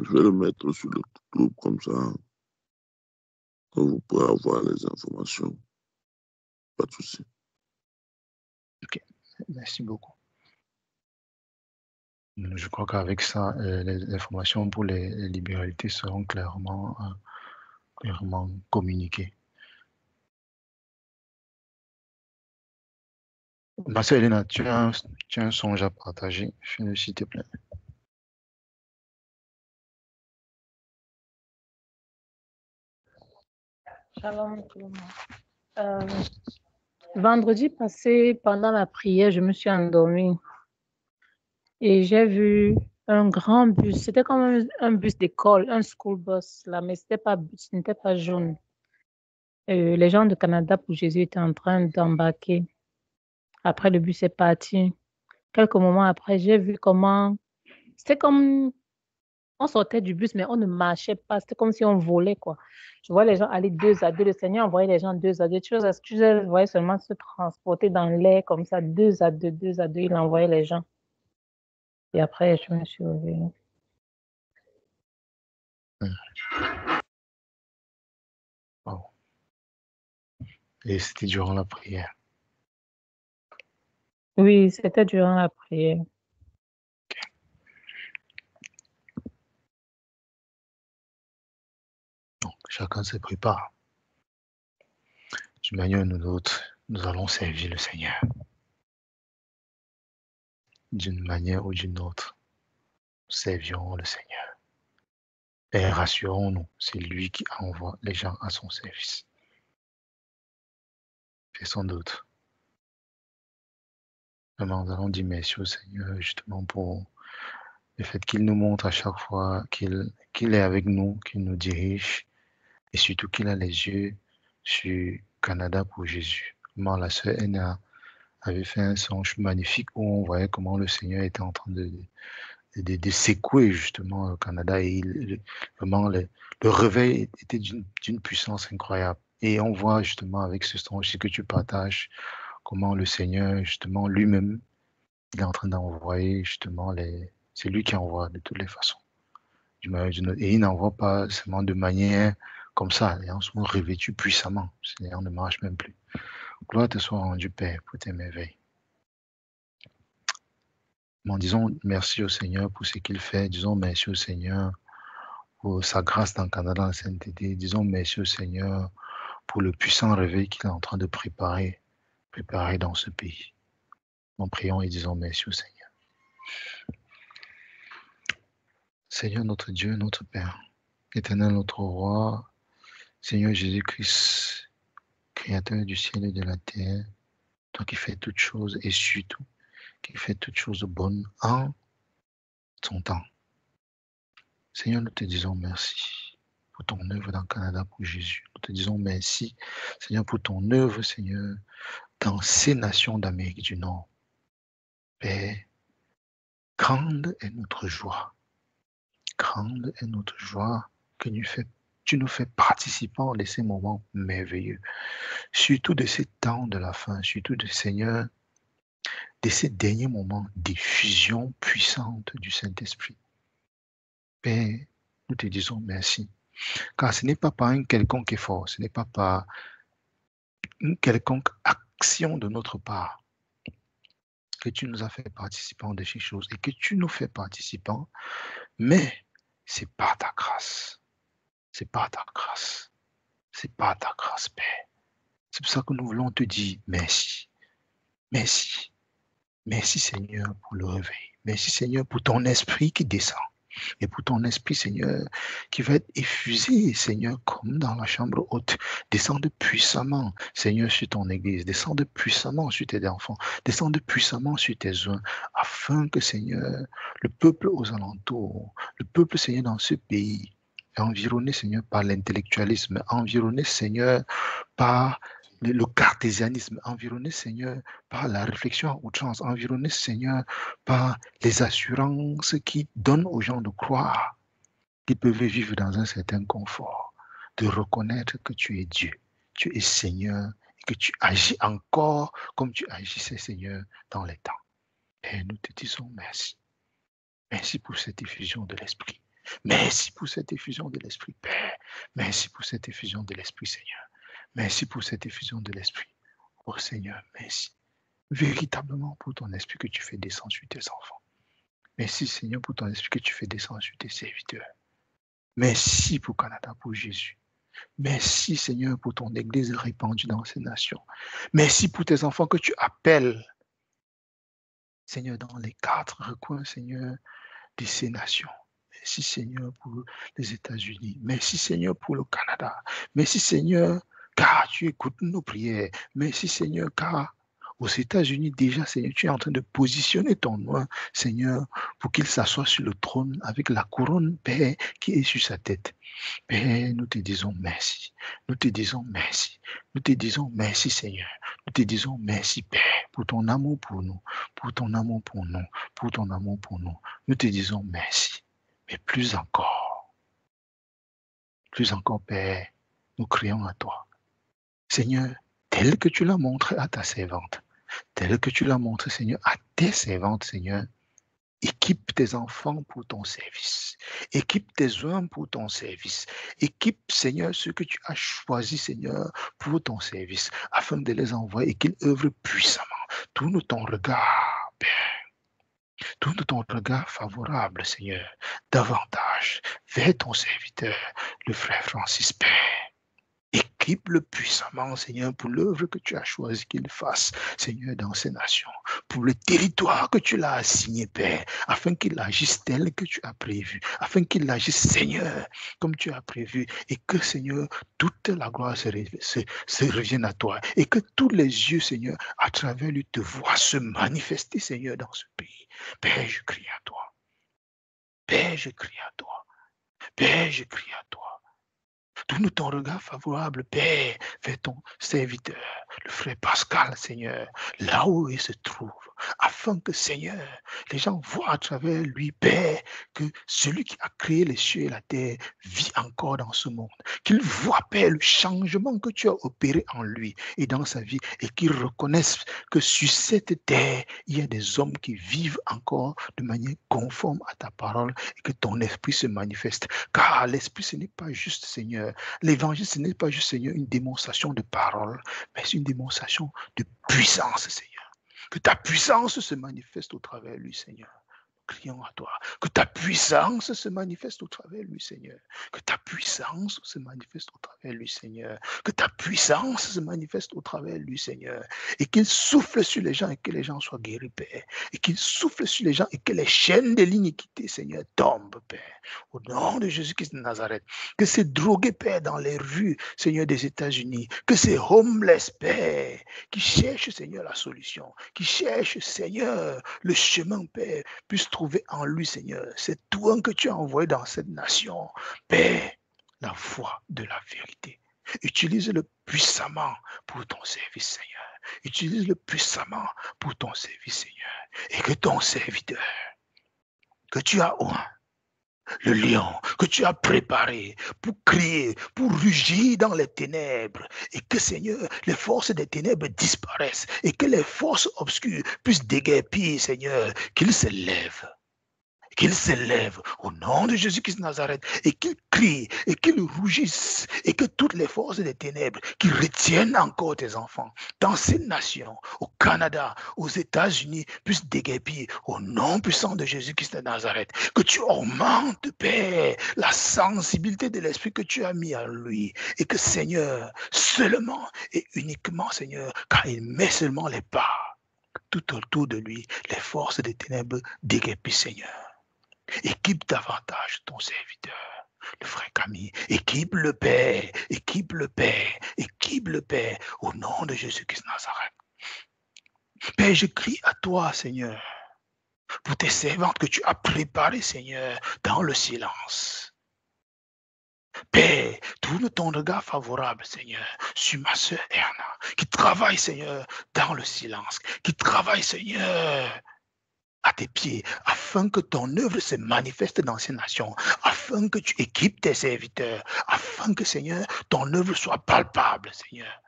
Je vais le mettre sur le groupe comme ça. Vous pourrez avoir les informations. Pas de souci. Ok, merci beaucoup. Je crois qu'avec ça, les informations pour les libéralités seront clairement communiquées. Ma sœur Elena, tu as un songe à partager, fais-le s'il te plaît. Shalom tout le monde. Vendredi passé, pendant la prière, je me suis endormie et j'ai vu un grand bus. C'était comme un bus d'école, un school bus là, mais ce n'était pas jaune. Les gens de Canada pour Jésus étaient en train d'embarquer. Après, le bus est parti. Quelques moments après, j'ai vu comment... C'était comme... On sortait du bus, mais on ne marchait pas. C'était comme si on volait, quoi. Je vois les gens aller 2 à 2. Le Seigneur envoyait les gens 2 à 2. Tu voyais seulement se transporter dans l'air comme ça, 2 à 2, 2 à 2. Il envoyait les gens. Et après, je me suis réveillée. Wow. Et c'était durant la prière. Oui, c'était durant la prière. Okay. Donc, chacun se prépare. D'une manière ou d'une autre, nous allons servir le Seigneur. D'une manière ou d'une autre, nous servirons le Seigneur. Et rassurons-nous, c'est lui qui envoie les gens à son service. Et sans doute. Vraiment, nous allons dire merci au Seigneur justement pour le fait qu'il nous montre à chaque fois qu'il est avec nous, qu'il nous dirige et surtout qu'il a les yeux sur Canada pour Jésus. Moi, la sœur Anna avait fait un songe magnifique où on voyait comment le Seigneur était en train de secouer justement le Canada et vraiment le réveil était d'une puissance incroyable. Et on voit justement avec ce songe que tu partages comment le Seigneur justement lui-même il est en train d'envoyer justement c'est lui qui envoie de toutes les façons. Et il n'envoie pas seulement de manière comme ça, les gens sont revêtus puissamment. Les gens ne marchent même plus. Gloire te soit rendue, Père, pour tes merveilles. Bon, disons merci au Seigneur pour ce qu'il fait. Disons merci au Seigneur pour sa grâce dans le Canada, en sainteté. Disons merci au Seigneur pour le puissant réveil qu'il est en train de préparer dans ce pays. Nous prions et disons merci au Seigneur. Seigneur notre Dieu, notre Père, Éternel notre Roi, Seigneur Jésus-Christ, Créateur du ciel et de la terre, toi qui fais toutes choses et surtout qui fais toutes choses bonnes en ton temps. Seigneur, nous te disons merci pour pour ton œuvre dans le Canada pour Jésus. Nous te disons merci, Seigneur, pour ton œuvre, Seigneur, dans ces nations d'Amérique du Nord. Père, grande est notre joie. Grande est notre joie que tu nous fais participants de ces moments merveilleux. Surtout de ces temps de la fin, surtout de Seigneur, de ces derniers moments d'effusion puissante du Saint-Esprit. Père, nous te disons merci. Car ce n'est pas par un quelconque effort, ce n'est pas par une quelconque action de notre part que tu nous as fait participants de ces choses et que tu nous fais participants, mais c'est par ta grâce. C'est par ta grâce. C'est par ta grâce, Père. C'est pour ça que nous voulons te dire merci. Merci. Merci, Seigneur, pour le réveil. Merci, Seigneur, pour ton esprit qui descend. Et pour ton esprit, Seigneur, qui va être effusé, Seigneur, comme dans la chambre haute. Descende puissamment, Seigneur, sur ton église. Descende puissamment sur tes enfants. Descende puissamment sur tes oins. Afin que, Seigneur, le peuple aux alentours, le peuple, Seigneur, dans ce pays, environné, Seigneur, par l'intellectualisme, environné, Seigneur, par le cartésianisme, environné, Seigneur, par la réflexion à outrance, environné, Seigneur, par les assurances qui donnent aux gens de croire qu'ils peuvent vivre dans un certain confort, de reconnaître que tu es Dieu, tu es Seigneur, et que tu agis encore comme tu agissais, Seigneur, dans les temps. Et nous te disons merci. Merci pour cette effusion de l'Esprit. Merci pour cette effusion de l'Esprit, Père. Merci pour cette effusion de l'Esprit, Seigneur. Merci pour cette effusion de l'Esprit. Oh Seigneur, merci. Véritablement pour ton esprit que tu fais descendre sur tes enfants. Merci Seigneur pour ton esprit que tu fais descendre sur tes serviteurs. Merci pour Canada, pour Jésus. Merci Seigneur pour ton Église répandue dans ces nations. Merci pour tes enfants que tu appelles, Seigneur, dans les 4 recoins, Seigneur, de ces nations. Merci Seigneur pour les États-Unis. Merci Seigneur pour le Canada. Merci Seigneur car tu écoutes nos prières. Merci Seigneur car aux États-Unis déjà, Seigneur, tu es en train de positionner ton nom, Seigneur, pour qu'il s'assoie sur le trône avec la couronne, Père, qui est sur sa tête. Père, nous te disons merci. Nous te disons merci. Nous te disons merci, Seigneur. Nous te disons merci, Père, pour ton amour pour nous, pour ton amour pour nous, pour ton amour pour nous. Nous te disons merci. Mais plus encore, Père, nous crions à toi. Seigneur, tel que tu l'as montré à ta servante, tel que tu l'as montré, Seigneur, à tes servantes, Seigneur, équipe tes enfants pour ton service. Équipe tes hommes pour ton service. Équipe, Seigneur, ceux que tu as choisis, Seigneur, pour ton service, afin de les envoyer et qu'ils œuvrent puissamment. Tourne ton regard, Père. Tourne ton regard favorable, Seigneur, davantage vers ton serviteur, le frère Francis, Père. Équipe-le puissamment, Seigneur, pour l'œuvre que tu as choisi qu'il fasse, Seigneur, dans ces nations, pour le territoire que tu l'as assigné, Père, afin qu'il agisse tel que tu as prévu, afin qu'il agisse, Seigneur, comme tu as prévu, et que, Seigneur, toute la gloire se revienne à toi, et que tous les yeux, Seigneur, à travers lui te voient se manifester, Seigneur, dans ce pays. Père, je crie à toi. Père, je crie à toi. Père, je crie à toi. Tourne ton regard favorable, Père, vers ton serviteur, le frère Pascal, Seigneur, là où il se trouve, afin que, Seigneur, les gens voient à travers lui, Père, que celui qui a créé les cieux et la terre vit encore dans ce monde. Qu'il voit, Père, le changement que tu as opéré en lui et dans sa vie, et qu'il reconnaisse que sur cette terre, il y a des hommes qui vivent encore de manière conforme à ta parole et que ton esprit se manifeste. Car l'esprit, ce n'est pas juste, Seigneur, l'évangile, ce n'est pas juste, Seigneur, une démonstration de parole, mais c'est une démonstration de puissance, Seigneur. Que ta puissance se manifeste au travers de lui, Seigneur. Crions à toi. Que ta puissance se manifeste au travers de lui, Seigneur. Que ta puissance se manifeste au travers de lui, Seigneur. Que ta puissance se manifeste au travers de lui, Seigneur. Et qu'il souffle sur les gens et que les gens soient guéris, Père. Et qu'il souffle sur les gens et que les chaînes de l'iniquité, Seigneur, tombent, Père. Au nom de Jésus-Christ de Nazareth. Que ces drogués, Père, dans les rues, Seigneur, des États-Unis. Que ces homeless, Père, qui cherchent, Seigneur, la solution. Qui cherchent, Seigneur, le chemin, Père, puissent trouver en lui, Seigneur, c'est toi que tu as envoyé dans cette nation. Père, la voie de la vérité. Utilise-le puissamment pour ton service, Seigneur. Utilise-le puissamment pour ton service, Seigneur. Et que ton serviteur, que tu as oint, le lion que tu as préparé pour crier, pour rugir dans les ténèbres, et que, Seigneur, les forces des ténèbres disparaissent, et que les forces obscures puissent déguerpir, Seigneur, qu'ils se lèvent. Qu'il s'élève au nom de Jésus-Christ de Nazareth et qu'il crie et qu'il rougisse et que toutes les forces des ténèbres qui retiennent encore tes enfants dans ces nations, au Canada, aux États-Unis, puissent déguerpir au nom puissant de Jésus-Christ de Nazareth. Que tu augmentes, Père, la sensibilité de l'esprit que tu as mis en lui et que, Seigneur, seulement et uniquement, Seigneur, quand il met seulement les pas tout autour de lui, les forces des ténèbres déguerpissent, Seigneur. Équipe davantage ton serviteur, le frère Camille. Équipe le Père, équipe le Père, équipe le Père, au nom de Jésus-Christ de Nazareth. Père, je crie à toi, Seigneur, pour tes servantes que tu as préparées, Seigneur, dans le silence. Père, tourne ton regard favorable, Seigneur, sur ma soeur Erna, qui travaille, Seigneur, dans le silence, qui travaille, Seigneur, à tes pieds, afin que ton œuvre se manifeste dans ces nations, afin que tu équipes tes serviteurs, afin que, Seigneur, ton œuvre soit palpable, Seigneur.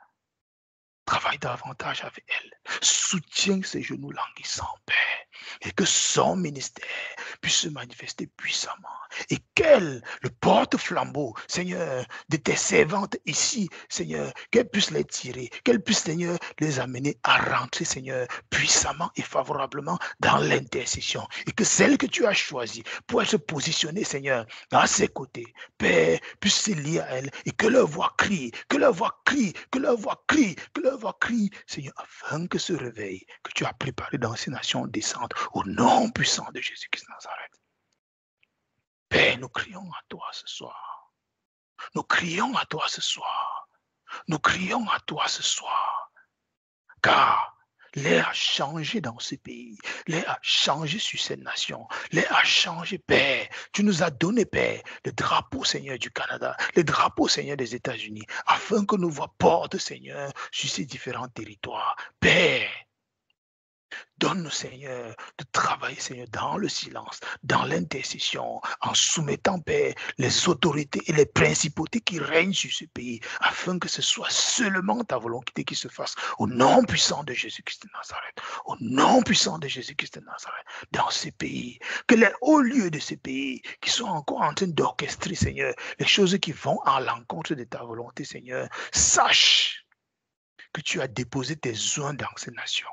Travaille davantage avec elle. Soutiens ses genoux languissants, Père, et que son ministère puisse se manifester puissamment. Et qu'elle, le porte-flambeau, Seigneur, de tes servantes ici, Seigneur, qu'elle puisse les tirer, qu'elle puisse, Seigneur, les amener à rentrer, Seigneur, puissamment et favorablement dans l'intercession. Et que celle que tu as choisie pour se positionner, Seigneur, à ses côtés, Père, puisse se lier à elle et que leur voix crie, que leur voix crie, que leur voix crie, que leur voix crie, Seigneur, afin que ce réveil que tu as préparé dans ces nations descende au nom puissant de Jésus-Christ de Nazareth. Père, nous crions à toi ce soir. Nous crions à toi ce soir. Nous crions à toi ce soir. Car l'air a changé dans ce pays. L'air a changé sur cette nation. L'air a changé, Père. Tu nous as donné, Père, le drapeau, Seigneur, du Canada, le drapeau, Seigneur, des États-Unis, afin que nos voix portent, Seigneur, sur ces différents territoires. Père, donne-nous, Seigneur, de travailler, Seigneur, dans le silence, dans l'intercession, en soumettant, Père, les autorités et les principautés qui règnent sur ce pays, afin que ce soit seulement ta volonté qui se fasse, au nom puissant de Jésus-Christ de Nazareth, au nom puissant de Jésus-Christ de Nazareth, dans ces pays, que les hauts lieux de ces pays, qui sont encore en train d'orchestrer, Seigneur, les choses qui vont à l'encontre de ta volonté, Seigneur, sache que tu as déposé tes oins dans ces nations,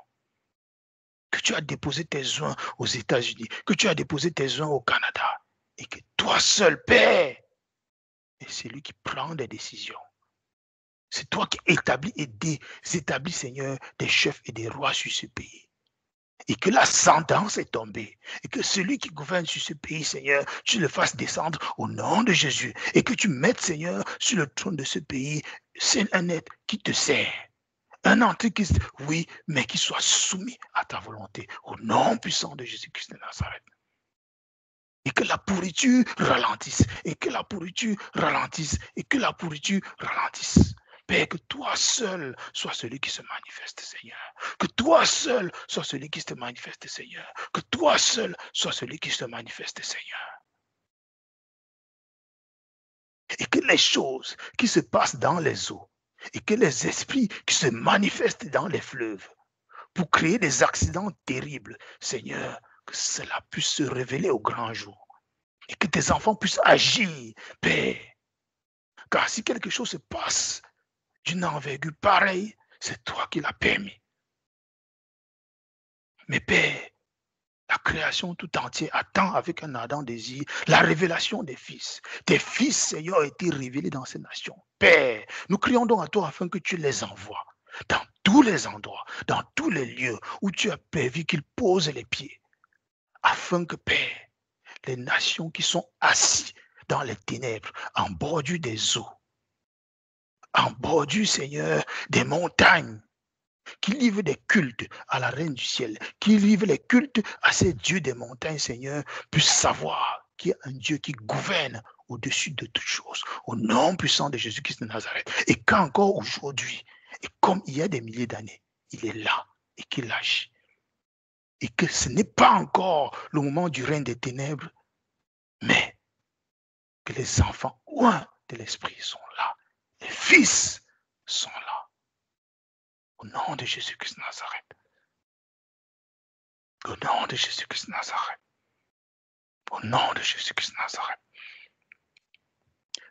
que tu as déposé tes oins aux États-Unis, que tu as déposé tes oins au Canada, et que toi seul, Père, est celui qui prend des décisions. C'est toi qui établis et désétablis, Seigneur, des chefs et des rois sur ce pays. Et que la sentence est tombée, et que celui qui gouverne sur ce pays, Seigneur, tu le fasses descendre au nom de Jésus, et que tu mettes, Seigneur, sur le trône de ce pays, c'est un être qui te sert. Un antéchrist, oui, mais qui soit soumis à ta volonté, au nom puissant de Jésus-Christ de Nazareth. Et que la pourriture ralentisse, et que la pourriture ralentisse, et que la pourriture ralentisse. Père, que toi seul sois celui qui se manifeste, Seigneur. Que toi seul sois celui qui se manifeste, Seigneur. Que toi seul sois celui qui se manifeste, Seigneur. Et que les choses qui se passent dans les eaux, et que les esprits qui se manifestent dans les fleuves pour créer des accidents terribles, Seigneur, que cela puisse se révéler au grand jour et que tes enfants puissent agir, Père. Car si quelque chose se passe d'une envergure pareille, c'est toi qui l'as permis. Mais Père, la création tout entière attend avec un ardent désir la révélation des fils. Tes fils, Seigneur, ont été révélés dans ces nations. Père, nous crions donc à toi afin que tu les envoies dans tous les endroits, dans tous les lieux où tu as prévu qu'ils posent les pieds. Afin que, Père, les nations qui sont assises dans les ténèbres, en bordure des eaux, en bordure, Seigneur, des montagnes, qui livrent des cultes à la Reine du ciel, qui livrent les cultes à ces dieux des montagnes, Seigneur, puissent savoir qu'il y a un Dieu qui gouverne au-dessus de toutes choses, au nom puissant de Jésus-Christ de Nazareth. Et qu'encore aujourd'hui, et comme il y a des milliers d'années, il est là et qu'il agit. Et que ce n'est pas encore le moment du règne des ténèbres, mais que les enfants loin de l'esprit sont là. Les fils sont là. Au nom de Jésus-Christ de Nazareth. Au nom de Jésus-Christ de Nazareth. Au nom de Jésus-Christ de Nazareth.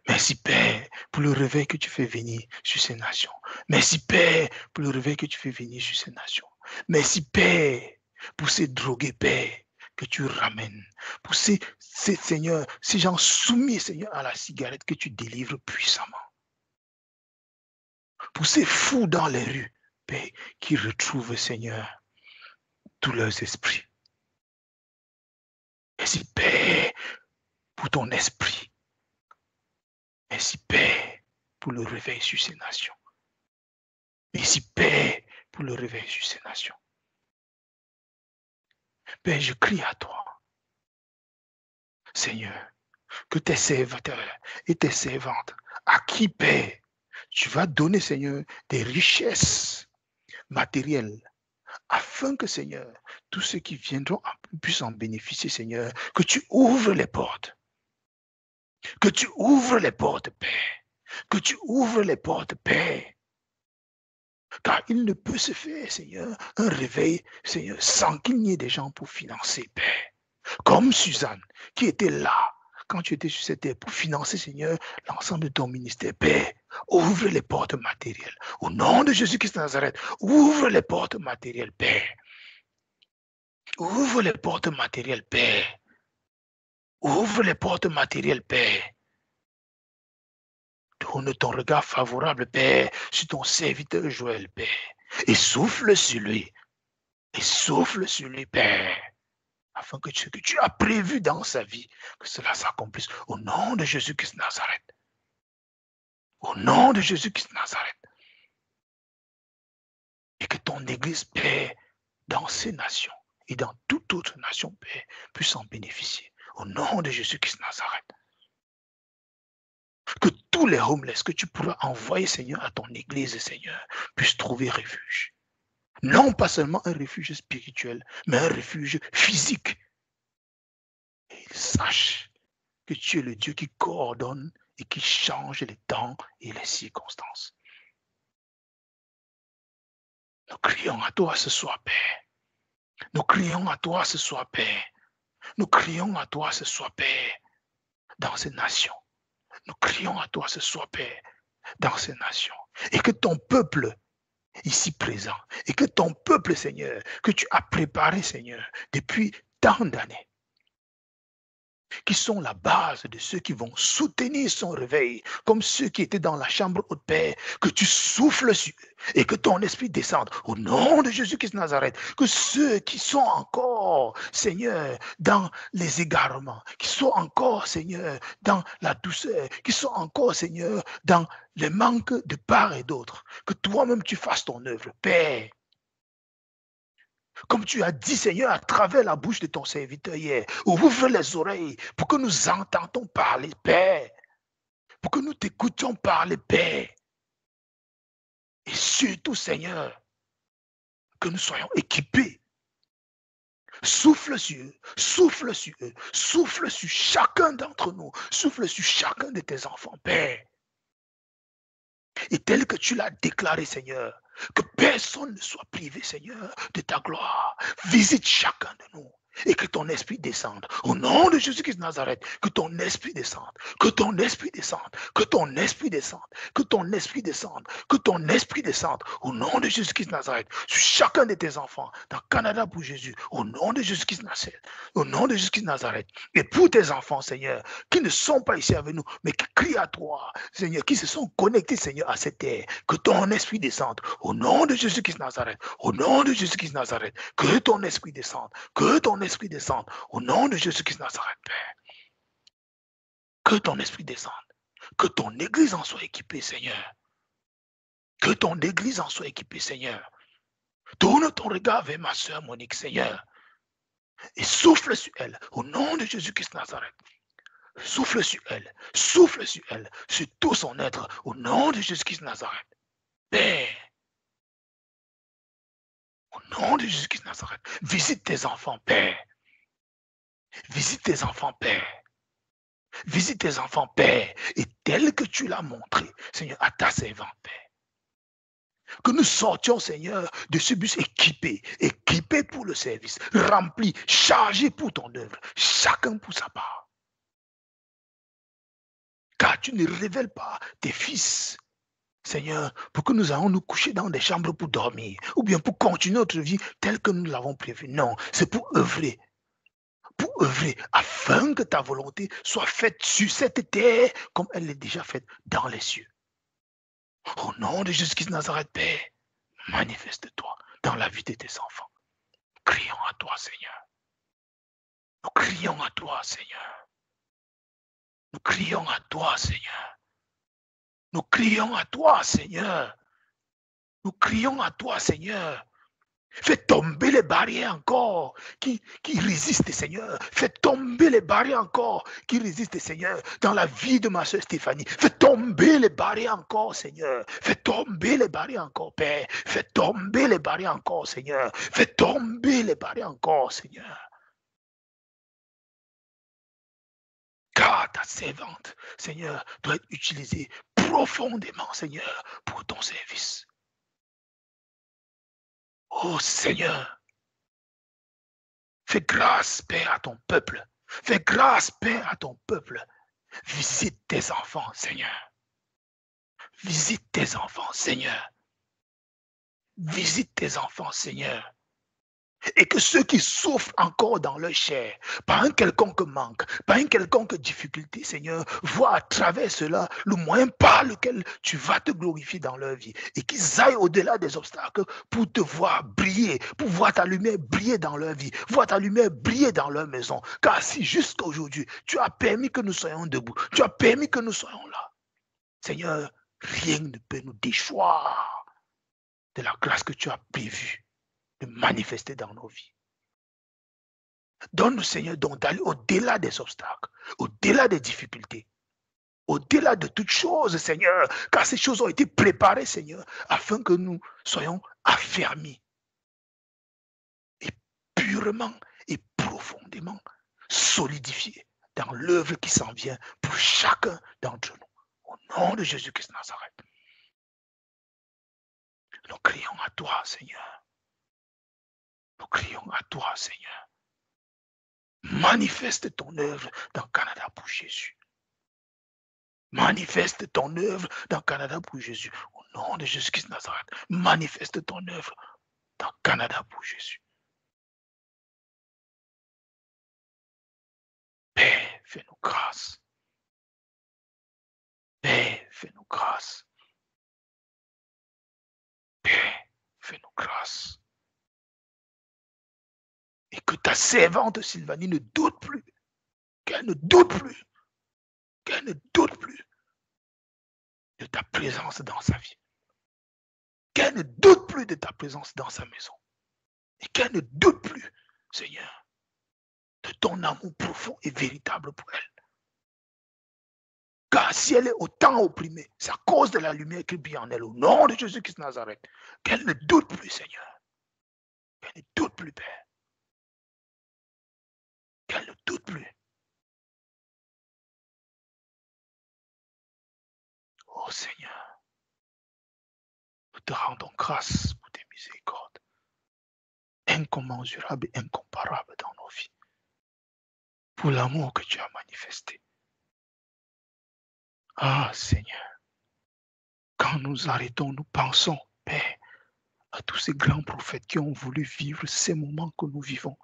Merci Père pour le réveil que tu fais venir sur ces nations. Merci Père pour le réveil que tu fais venir sur ces nations. Merci Père pour ces drogués, Père, que tu ramènes. Pour ces Seigneur, ces gens soumis, Seigneur, à la cigarette que tu délivres puissamment. Pour ces fous dans les rues, Père, qui retrouvent, Seigneur, tous leurs esprits. Merci Père pour ton esprit. Merci Père pour le réveil sur ces nations. Merci Père pour le réveil sur ces nations. Père, je crie à toi, Seigneur, que tes serviteurs et tes servantes, à qui, Père, tu vas donner, Seigneur, des richesses matérielles, afin que, Seigneur, tous ceux qui viendront puissent en bénéficier, Seigneur, que tu ouvres les portes. Que tu ouvres les portes, Père. Que tu ouvres les portes, Père. Car il ne peut se faire, Seigneur, un réveil, Seigneur, sans qu'il n'y ait des gens pour financer, Père. Comme Suzanne, qui était là, quand tu étais sur cette terre, pour financer, Seigneur, l'ensemble de ton ministère, Père. Ouvre les portes matérielles. Au nom de Jésus-Christ de Nazareth, ouvre les portes matérielles, Père. Ouvre les portes matérielles, Père. Ouvre les portes matérielles, Père. Tourne ton regard favorable, Père, sur ton serviteur Joël, Père. Et souffle sur lui. Et souffle sur lui, Père. Afin que ce que tu as prévu dans sa vie, que cela s'accomplisse. Au nom de Jésus-Christ de Nazareth. Au nom de Jésus-Christ de Nazareth. Et que ton Église, Père, dans ces nations et dans toute autre nation, Père, puisse en bénéficier. Au nom de Jésus-Christ de Nazareth. Que tous les homeless que tu pourras envoyer, Seigneur, à ton Église, Seigneur, puissent trouver refuge. Non pas seulement un refuge spirituel, mais un refuge physique. Et ils sachent que tu es le Dieu qui coordonne et qui change les temps et les circonstances. Nous crions à toi ce soir, Père. Nous crions à toi ce soir, Père. Nous crions à toi ce soir, Père, dans ces nations. Nous crions à toi ce soir, Père, dans ces nations. Et que ton peuple, ici présent, et que ton peuple, Seigneur, que tu as préparé, Seigneur, depuis tant d'années, qui sont la base de ceux qui vont soutenir son réveil, comme ceux qui étaient dans la chambre haute, Père, que tu souffles sur eux et que ton esprit descende au nom de Jésus-Christ de Nazareth, que ceux qui sont encore, Seigneur, dans les égarements, qui sont encore, Seigneur, dans la douceur, qui sont encore, Seigneur, dans les manques de part et d'autre, que toi-même tu fasses ton œuvre, Père. Comme tu as dit, Seigneur, à travers la bouche de ton serviteur hier, ouvre les oreilles pour que nous entendions parler, Père. Pour que nous t'écoutions parler, Père. Et surtout, Seigneur, que nous soyons équipés. Souffle sur eux, souffle sur eux, souffle sur chacun d'entre nous, souffle sur chacun de tes enfants, Père. Et tel que tu l'as déclaré, Seigneur, que personne ne soit privé, Seigneur, de ta gloire. Visite chacun de nous et que ton esprit descende. Au nom de Jésus-Christ de Nazareth, que ton esprit descende, que ton esprit descende, que ton esprit descende, que ton esprit descende, que ton esprit descende. Au nom de Jésus-Christ de Nazareth, sur chacun de tes enfants, dans Canada pour Jésus, au nom de Jésus-Christ de Nazareth, au nom de Jésus-Christ de Nazareth, et pour tes enfants, Seigneur, qui ne sont pas ici avec nous, mais qui crient à toi, Seigneur, qui se sont connectés, Seigneur, à cette terre, que ton esprit descende, au nom de Jésus-Christ de Nazareth, au nom de Jésus-Christ de Nazareth, que ton esprit descende, que ton esprit descende, au nom de Jésus-Christ de Nazareth, Père. Que ton esprit descende, que ton église en soit équipée, Seigneur. Que ton église en soit équipée, Seigneur. Tourne ton regard vers ma soeur Monique, Seigneur, et souffle sur elle, au nom de Jésus-Christ de Nazareth. Souffle sur elle, sur tout son être, au nom de Jésus-Christ de Nazareth. Père, au nom de Jésus-Christ de Nazareth, visite tes enfants, Père. Visite tes enfants, Père. Visite tes enfants, Père, et tel que tu l'as montré, Seigneur, à ta servante, Père. Que nous sortions, Seigneur, de ce bus équipé pour le service, rempli, chargé pour ton œuvre, chacun pour sa part. Car tu ne révèles pas tes fils, Seigneur, pour que nous allons nous coucher dans des chambres pour dormir, ou bien pour continuer notre vie telle que nous l'avons prévue. Non, c'est pour œuvrer afin que ta volonté soit faite sur cette terre comme elle est déjà faite dans les cieux. Au nom de Jésus-Christ de Nazareth, Père, manifeste-toi dans la vie de tes enfants. Crions à toi, Seigneur. Nous crions à toi, Seigneur. Nous crions à toi, Seigneur. Nous crions à toi, Seigneur. Nous crions à toi, Seigneur. Fais tomber les barrières encore qui résistent, Seigneur. Fais tomber les barrières encore qui résistent, Seigneur, dans la vie de ma soeur Stéphanie. Fais tomber les barrières encore, Seigneur. Fais tomber les barrières encore, Père. Fais tomber les barrières encore, Seigneur. Fais tomber les barrières encore, Seigneur. Car ta servante, Seigneur, doit être utilisée profondément, Seigneur, pour ton service. Oh Seigneur, fais grâce, Père, à ton peuple. Fais grâce, Père, à ton peuple. Visite tes enfants, Seigneur. Visite tes enfants, Seigneur. Visite tes enfants, Seigneur. Et que ceux qui souffrent encore dans leur chair, par un quelconque manque, par une quelconque difficulté, Seigneur, voient à travers cela le moyen par lequel tu vas te glorifier dans leur vie. Et qu'ils aillent au-delà des obstacles pour te voir briller, pour voir ta lumière briller dans leur vie, voir ta lumière briller dans leur maison. Car si jusqu'à aujourd'hui, tu as permis que nous soyons debout, tu as permis que nous soyons là, Seigneur, rien ne peut nous déchoir de la grâce que tu as prévue de manifester dans nos vies. Donne-nous, Seigneur, donc d'aller au-delà des obstacles, au-delà des difficultés, au-delà de toutes choses, Seigneur, car ces choses ont été préparées, Seigneur, afin que nous soyons affermis et purement et profondément solidifiés dans l'œuvre qui s'en vient pour chacun d'entre nous. Au nom de Jésus-Christ de Nazareth, nous crions à toi, Seigneur. Nous crions à toi, Seigneur. Manifeste ton œuvre dans Canada pour Jésus. Manifeste ton œuvre dans Canada pour Jésus. Au nom de Jésus-Christ de Nazareth, manifeste ton œuvre dans Canada pour Jésus. Père, fais-nous grâce. Père, fais-nous grâce. Père, fais-nous grâce. Et que ta servante Sylvanie ne doute plus, qu'elle ne doute plus, qu'elle ne doute plus de ta présence dans sa vie. Qu'elle ne doute plus de ta présence dans sa maison. Et qu'elle ne doute plus, Seigneur, de ton amour profond et véritable pour elle. Car si elle est autant opprimée, c'est à cause de la lumière qui brille en elle, au nom de Jésus-Christ de Nazareth. Qu'elle ne doute plus, Seigneur. Qu'elle ne doute plus, Père. Qu'elle ne doute plus. Oh Seigneur, nous te rendons grâce pour tes miséricordes, incommensurables et incomparables dans nos vies, pour l'amour que tu as manifesté. Ah Seigneur, quand nous arrêtons, nous pensons, Père, à tous ces grands prophètes qui ont voulu vivre ces moments que nous vivons.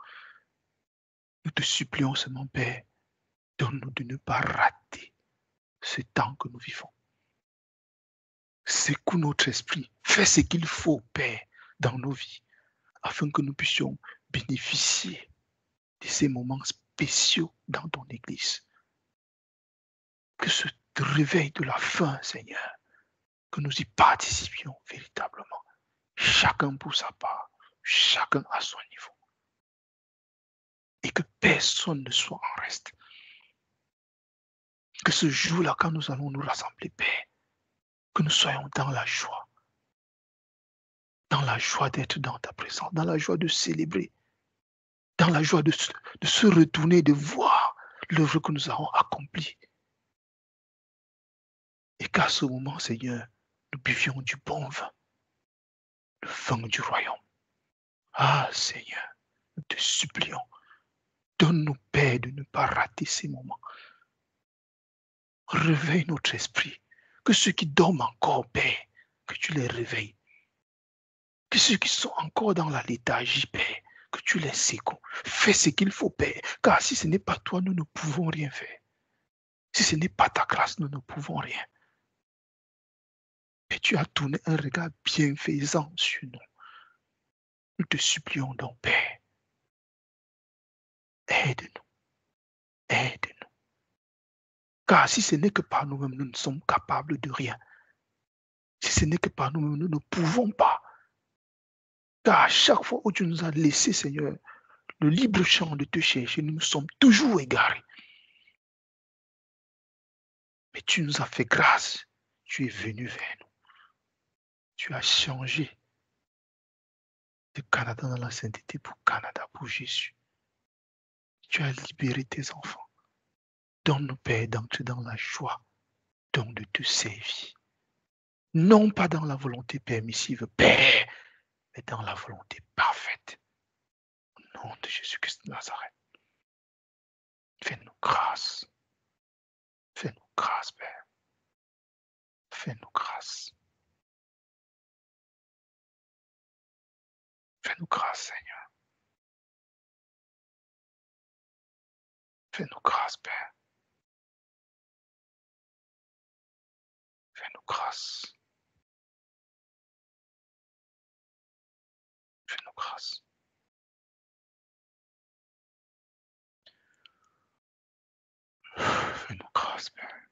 Nous te supplions seulement, Père, donne-nous de ne pas rater ce temps que nous vivons. Secoue notre esprit, fais ce qu'il faut, Père, dans nos vies, afin que nous puissions bénéficier de ces moments spéciaux dans ton Église. Que ce réveil de la fin, Seigneur, que nous y participions véritablement, chacun pour sa part, chacun à son niveau. Et que personne ne soit en reste. Que ce jour-là, quand nous allons nous rassembler, Père, que nous soyons dans la joie d'être dans ta présence, dans la joie de célébrer, dans la joie de se retourner, de voir l'œuvre que nous avons accomplie. Et qu'à ce moment, Seigneur, nous buvions du bon vin, le vin du royaume. Ah, Seigneur, nous te supplions, donne-nous, Père, de ne pas rater ces moments. Réveille notre esprit. Que ceux qui dorment encore, Père, que tu les réveilles. Que ceux qui sont encore dans la léthargie, Père, que tu les secoues. Fais ce qu'il faut, Père, car si ce n'est pas toi, nous ne pouvons rien faire. Si ce n'est pas ta grâce, nous ne pouvons rien. Et tu as tourné un regard bienfaisant sur nous. Nous te supplions donc, Père, aide-nous, aide-nous. Car si ce n'est que par nous-mêmes, nous ne sommes capables de rien. Si ce n'est que par nous-mêmes, nous ne pouvons pas. Car à chaque fois où tu nous as laissé, Seigneur, le libre champ de te chercher, nous nous sommes toujours égarés. Mais tu nous as fait grâce. Tu es venu vers nous. Tu as changé de Canada dans la sainteté pour Canada, pour Jésus. Tu as libéré tes enfants. Donne-nous, Père, d'entrer dans la joie, donc de te servir. Non pas dans la volonté permissive, Père, mais dans la volonté parfaite. Au nom de Jésus-Christ de Nazareth. Fais-nous grâce. Fais-nous grâce, Père. Fais-nous grâce. Fais-nous grâce, Seigneur. Fais-nous grâce, Père. Fais-nous grâce. Fais-nous grâce. Fais-nous grâce, Père.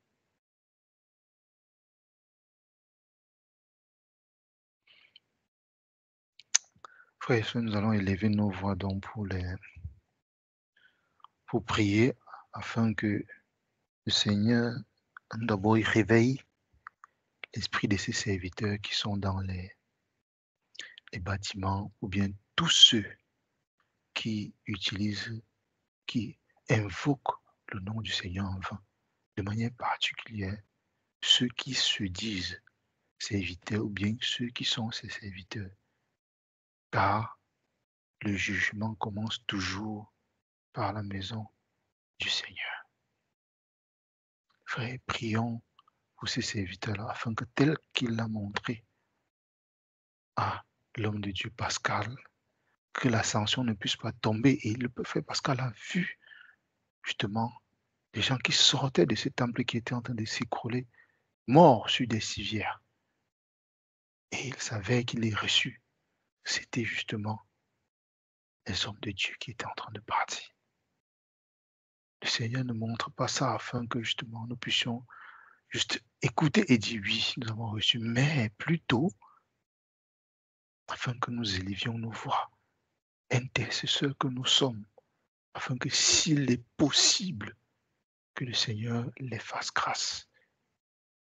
Frères et sœurs, nous allons élever nos voix donc pour prier afin que le Seigneur d'abord réveille l'esprit de ses serviteurs qui sont dans les bâtiments ou bien tous ceux qui utilisent, qui invoquent le nom du Seigneur en vain, de manière particulière ceux qui se disent serviteurs ou bien ceux qui sont ses serviteurs. Car le jugement commence toujours par la maison du Seigneur. Frères, prions pour ces serviteurs-là afin que tel qu'il l'a montré à l'homme de Dieu Pascal, que la sanction ne puisse pas tomber. Et le frère Pascal a vu justement les gens qui sortaient de ce temple qui était en train de s'écrouler, morts sur des civières. Et il savait qu'il les reçu. C'était justement les hommes de Dieu qui étaient en train de partir. Le Seigneur ne montre pas ça afin que justement nous puissions juste écouter et dire oui, nous avons reçu, mais plutôt afin que nous élevions nos voix, intercesseurs que nous sommes, afin que s'il est possible que le Seigneur les fasse grâce.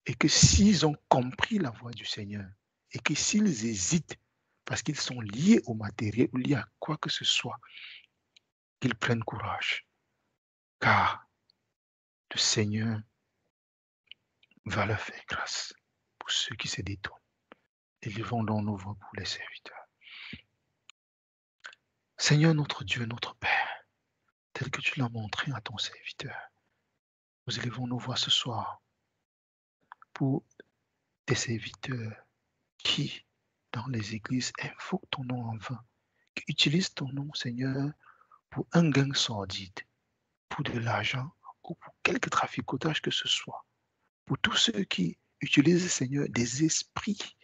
Et que s'ils ont compris la voix du Seigneur, et que s'ils hésitent, parce qu'ils sont liés au matériel ou liés à quoi que ce soit, qu'ils prennent courage. Car le Seigneur va leur faire grâce pour ceux qui se détournent. Élevons donc nos voix pour les serviteurs. Seigneur notre Dieu, notre Père, tel que tu l'as montré à ton serviteur, nous élevons nos voix ce soir pour tes serviteurs qui, dans les églises, invoquent ton nom en vain, qui utilisent ton nom, Seigneur, pour un gain sordide, pour de l'argent ou pour quelque traficotage que ce soit. Pour tous ceux qui utilisent, Seigneur, des esprits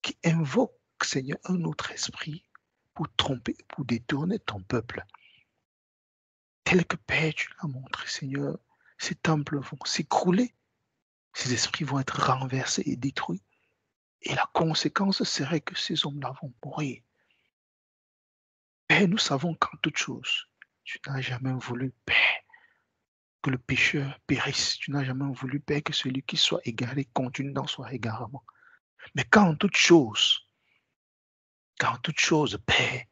qui invoquent, Seigneur, un autre esprit pour tromper, pour détourner ton peuple. Tel que Père, tu l'as montré, Seigneur, ces temples vont s'écrouler, ces esprits vont être renversés et détruits. Et la conséquence serait que ces hommes-là vont mourir. Père, nous savons qu'en toute chose, tu n'as jamais voulu, Père, que le pécheur périsse. Tu n'as jamais voulu, Père, que celui qui soit égaré continue dans son égarement. Mais qu'en toute chose, Père,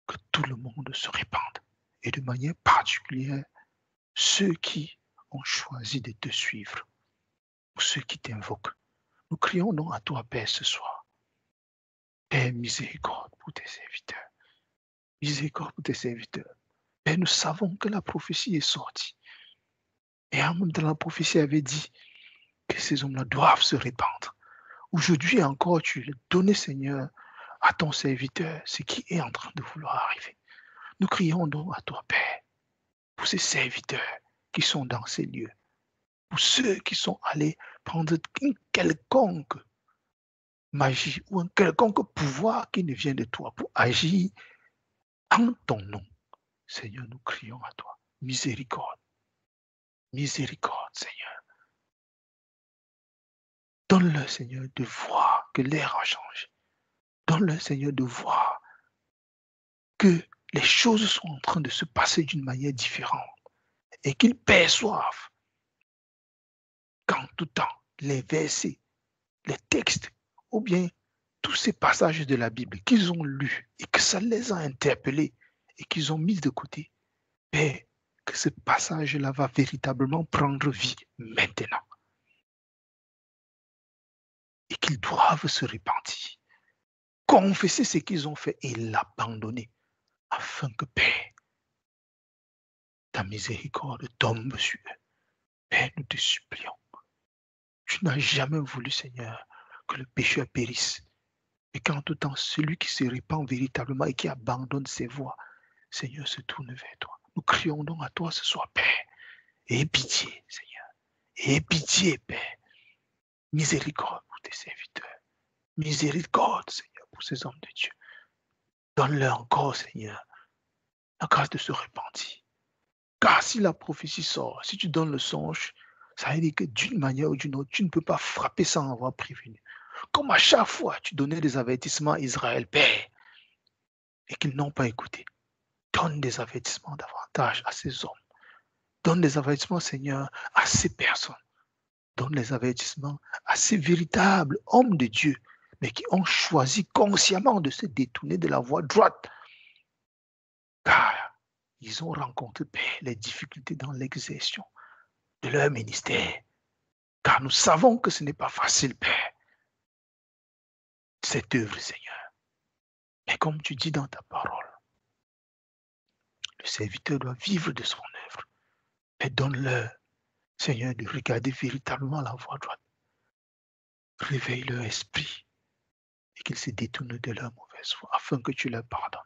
que tout le monde se répande. Et de manière particulière, ceux qui ont choisi de te suivre, ou ceux qui t'invoquent. Nous crions donc à toi, Père, ce soir. Père, miséricorde pour tes serviteurs. Miséricorde pour tes serviteurs. Père, nous savons que la prophétie est sortie. Et un homme de la prophétie avait dit que ces hommes-là doivent se répandre. Aujourd'hui encore, tu as donné, Seigneur, à ton serviteur ce qui est en train de vouloir arriver. Nous crions donc à toi, Père, pour ces serviteurs qui sont dans ces lieux, pour ceux qui sont allés prendre une quelconque magie ou un quelconque pouvoir qui ne vient de toi pour agir en ton nom. Seigneur, nous crions à toi. Miséricorde. Miséricorde, Seigneur. Donne-leur, Seigneur, de voir que l'air a changé. Donne-leur, Seigneur, de voir que les choses sont en train de se passer d'une manière différente et qu'ils perçoivent qu'en tout temps, les versets, les textes, ou bien tous ces passages de la Bible qu'ils ont lus et que ça les a interpellés et qu'ils ont mis de côté, Père, que ce passage-là va véritablement prendre vie maintenant. Et qu'ils doivent se repentir, confesser ce qu'ils ont fait et l'abandonner, afin que, Père, ta miséricorde tombe sur eux. Père, nous te supplions. Tu n'as jamais voulu, Seigneur, que le pécheur périsse, mais qu'en tout temps, celui qui se répand véritablement et qui abandonne ses voies, Seigneur, se tourne vers toi. Nous crions donc à toi ce soir, Père. Aie pitié, Seigneur. Aie pitié, Père. Miséricorde pour tes serviteurs. Miséricorde, Seigneur, pour ces hommes de Dieu. Donne-leur encore, Seigneur, la grâce de se repentir. Car si la prophétie sort, si tu donnes le songe, ça veut dire que d'une manière ou d'une autre, tu ne peux pas frapper sans avoir prévenu. Comme à chaque fois, tu donnais des avertissements à Israël, Père, et qu'ils n'ont pas écouté. Donne des avertissements davantage à ces hommes. Donne des avertissements, Seigneur, à ces personnes. Donne les avertissements à ces véritables hommes de Dieu, mais qui ont choisi consciemment de se détourner de la voie droite. Car ils ont rencontré, Père, les difficultés dans l'exercice de leur ministère. Car nous savons que ce n'est pas facile, Père, cette œuvre, Seigneur. Mais comme tu dis dans ta parole, le serviteur doit vivre de son œuvre. Mais donne-leur, Seigneur, de regarder véritablement la voie droite. Réveille leur esprit et qu'ils se détournent de leur mauvaise voie afin que tu leur pardonnes.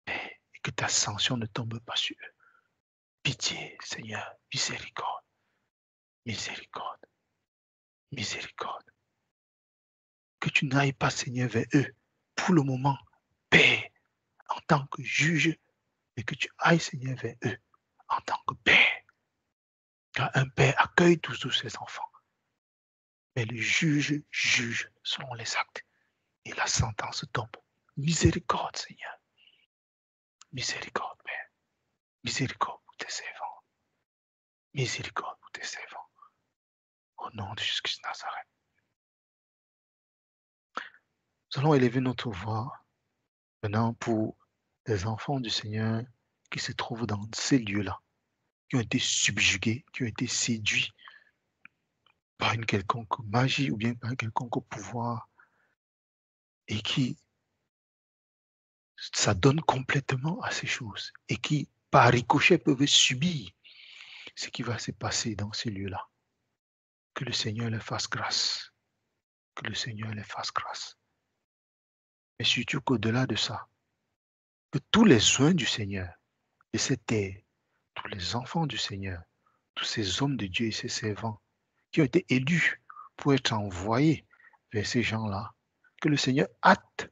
Et que ta sanction ne tombe pas sur eux. Pitié, Seigneur, miséricorde, miséricorde, miséricorde. Que tu n'ailles pas, Seigneur, vers eux pour le moment, Père, en tant que juge, mais que tu ailles, Seigneur, vers eux en tant que Père. Car un Père accueille tous ses enfants. Mais le juge juge selon les actes. Et la sentence tombe. Miséricorde, Seigneur. Miséricorde, Père. Miséricorde pour tes servants. Miséricorde pour tes servants. Au nom de Jésus-Christ de Nazareth. Nous allons élever notre voix maintenant pour les enfants du Seigneur qui se trouvent dans ces lieux-là, qui ont été subjugués, qui ont été séduits par une quelconque magie ou bien par un quelconque pouvoir et qui s'adonnent complètement à ces choses et qui, par ricochet, peuvent subir ce qui va se passer dans ces lieux-là. Que le Seigneur leur fasse grâce. Que le Seigneur leur fasse grâce. Mais surtout qu'au-delà de ça, que tous les soins du Seigneur, de cette terre, tous les enfants du Seigneur, tous ces hommes de Dieu et ces servants qui ont été élus pour être envoyés vers ces gens-là, que le Seigneur hâte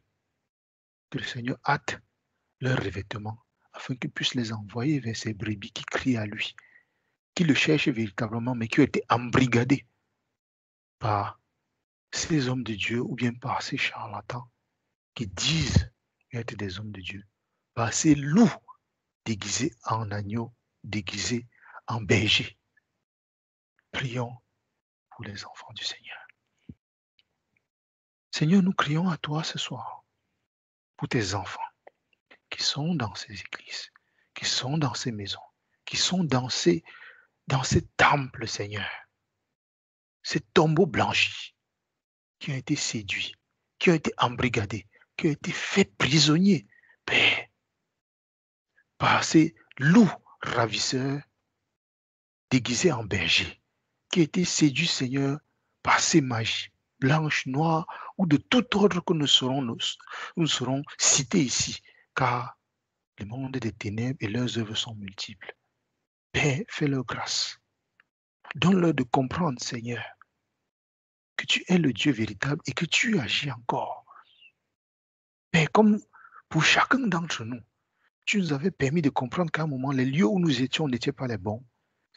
leur revêtement afin qu'il puisse les envoyer vers ces brebis qui crient à lui, qui le cherchent véritablement, mais qui ont été embrigadés par ces hommes de Dieu ou bien par ces charlatans qui disent être des hommes de Dieu, par ces loups déguisés en agneaux déguisés en bergers. Prions pour les enfants du Seigneur. Seigneur, nous crions à toi ce soir pour tes enfants qui sont dans ces églises, qui sont dans ces maisons, qui sont dans ces temples, Seigneur, ces tombeaux blanchis, qui ont été séduits, qui ont été embrigadés, qui ont été faits prisonniers, Père, par ces loups ravisseurs déguisés en bergers, qui ont été séduits, Seigneur, par ces magies blanches, noires ou de tout ordre que nous serons cités ici, car le monde des ténèbres et leurs œuvres sont multiples. Père, fais-leur grâce. Donne-leur de comprendre, Seigneur, que tu es le Dieu véritable et que tu agis encore. Père, comme pour chacun d'entre nous, tu nous avais permis de comprendre qu'à un moment, les lieux où nous étions n'étaient pas les bons.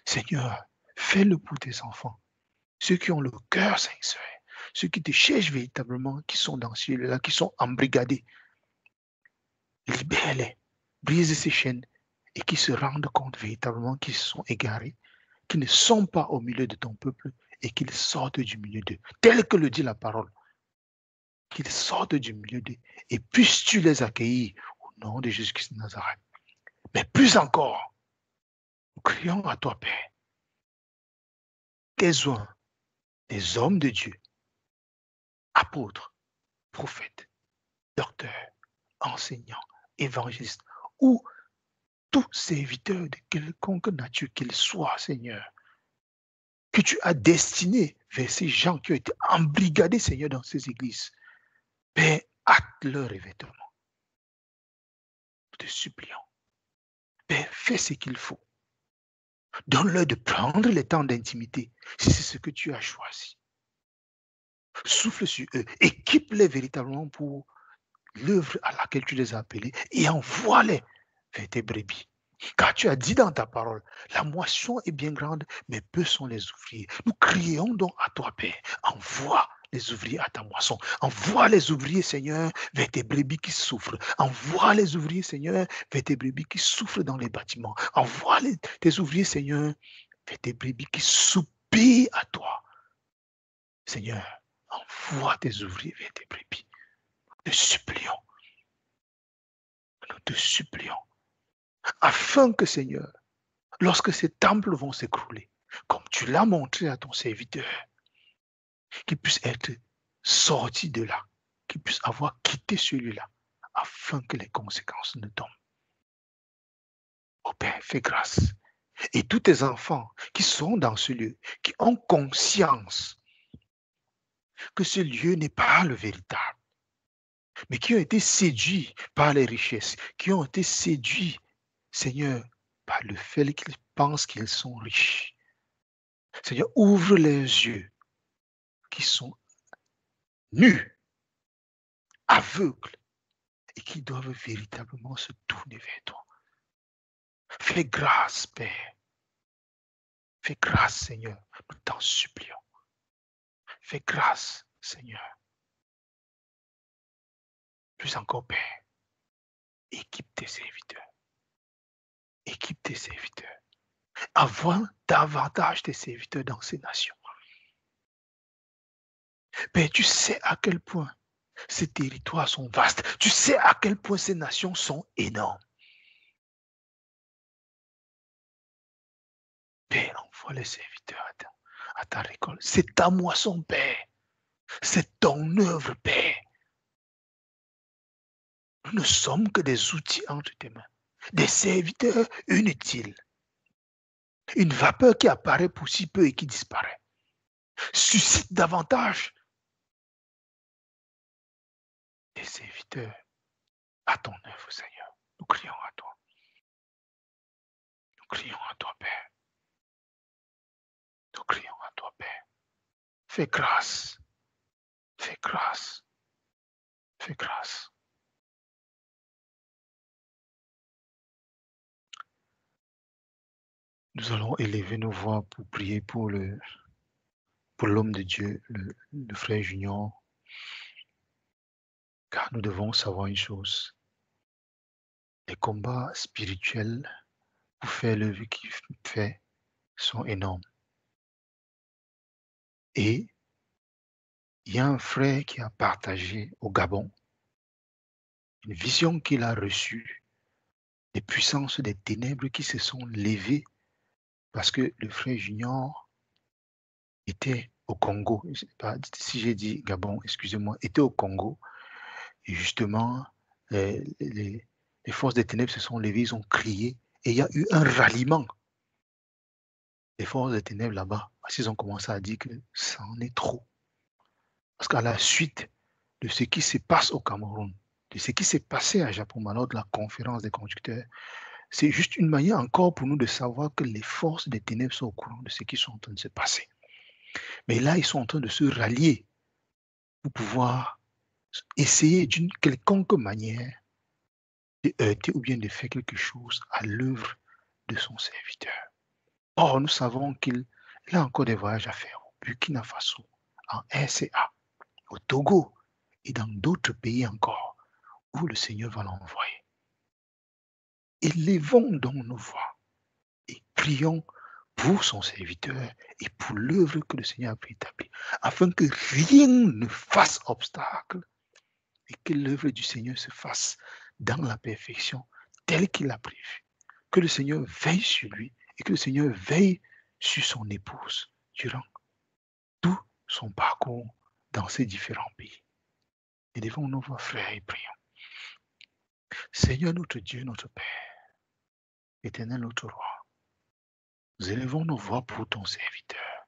Seigneur, fais-le pour tes enfants, ceux qui ont le cœur sincère, ceux qui te cherchent véritablement, qui sont dans ce lieu-là, qui sont embrigadés. Libère-les, brise ces chaînes et qui se rendent compte véritablement qu'ils sont égarés, qu'ils ne sont pas au milieu de ton peuple et qu'ils sortent du milieu d'eux, tel que le dit la parole, qu'ils sortent du milieu d'eux et puisses-tu les accueillir au nom de Jésus-Christ de Nazareth. Mais plus encore, nous crions à toi, Père, tes oins, des hommes de Dieu, apôtres, prophètes, docteurs, enseignants, évangélistes, ou tout serviteur de quelconque nature qu'il soit, Seigneur, que tu as destiné vers ces gens qui ont été embrigadés, Seigneur, dans ces églises. Père, hâte leur revêtement. Nous te supplions. Père, fais ce qu'il faut. Donne-leur de prendre le temps d'intimité, si c'est ce que tu as choisi. Souffle sur eux, équipe-les véritablement pour l'œuvre à laquelle tu les as appelés et envoie-les vers tes brebis. Car tu as dit dans ta parole, la moisson est bien grande, mais peu sont les ouvriers. Nous crions donc à toi, Père, envoie les ouvriers à ta moisson. Envoie les ouvriers, Seigneur, vers tes brebis qui souffrent. Envoie les ouvriers, Seigneur, vers tes brebis qui souffrent dans les bâtiments. Envoie tes ouvriers, Seigneur, vers tes brebis qui soupirent à toi. Seigneur, envoie tes ouvriers vers tes brebis. Nous te supplions. Nous te supplions. Afin que, Seigneur, lorsque ces temples vont s'écrouler, comme tu l'as montré à ton serviteur, qu'ils puissent être sortis de là, qu'ils puissent avoir quitté celui-là, afin que les conséquences ne tombent. Oh Père, fais grâce. Et tous tes enfants qui sont dans ce lieu, qui ont conscience que ce lieu n'est pas le véritable, mais qui ont été séduits par les richesses, qui ont été séduits, Seigneur, par le fait qu'ils pensent qu'ils sont riches. Seigneur, ouvre les yeux qui sont nus, aveugles, et qui doivent véritablement se tourner vers toi. Fais grâce, Père. Fais grâce, Seigneur. Nous t'en supplions. Fais grâce, Seigneur. Plus encore, Père. Équipe tes serviteurs. Équipe tes serviteurs. Envoie davantage tes serviteurs dans ces nations. Père, tu sais à quel point ces territoires sont vastes. Tu sais à quel point ces nations sont énormes. Père, envoie les serviteurs à ta récolte. C'est ta moisson, Père. C'est ton œuvre, Père. Nous ne sommes que des outils entre tes mains. Des serviteurs inutiles. Une vapeur qui apparaît pour si peu et qui disparaît. Suscite davantage des serviteurs à ton œuvre, Seigneur. Nous crions à toi. Nous crions à toi, Père. Nous crions à toi, Père. Fais grâce. Fais grâce. Fais grâce. Nous allons élever nos voix pour prier pour l'homme de Dieu, le frère Junior. Car nous devons savoir une chose. Les combats spirituels pour faire l'œuvre qu'il fait sont énormes. Et il y a un frère qui a partagé au Gabon une vision qu'il a reçue des puissances des ténèbres qui se sont levées parce que le frère Junior était au Congo. Je sais pas si j'ai dit Gabon, excusez-moi, était au Congo. Et justement, les forces des ténèbres se sont levées, ils ont crié et il y a eu un ralliement. Les forces des ténèbres là-bas, parce qu'ils ont commencé à dire que ça en est trop. Parce qu'à la suite de ce qui se passe au Cameroun, de ce qui s'est passé à Japon lors de la conférence des conducteurs, c'est juste une manière encore pour nous de savoir que les forces des ténèbres sont au courant de ce qui est en train de se passer. Mais là, ils sont en train de se rallier pour pouvoir essayer d'une quelconque manière de heurter ou bien de faire quelque chose à l'œuvre de son serviteur. Or, nous savons qu'il a encore des voyages à faire au Burkina Faso, en RCA, au Togo et dans d'autres pays encore où le Seigneur va l'envoyer. Élevons donc nos voix et prions pour son serviteur et pour l'œuvre que le Seigneur a pu établir, afin que rien ne fasse obstacle et que l'œuvre du Seigneur se fasse dans la perfection telle qu'il a prévu. Que le Seigneur veille sur lui et que le Seigneur veille sur son épouse durant tout son parcours dans ces différents pays. Élevons nos voix, frères, et prions. Seigneur notre Dieu, notre Père, Éternel notre Roi, nous élevons nos voix pour ton serviteur,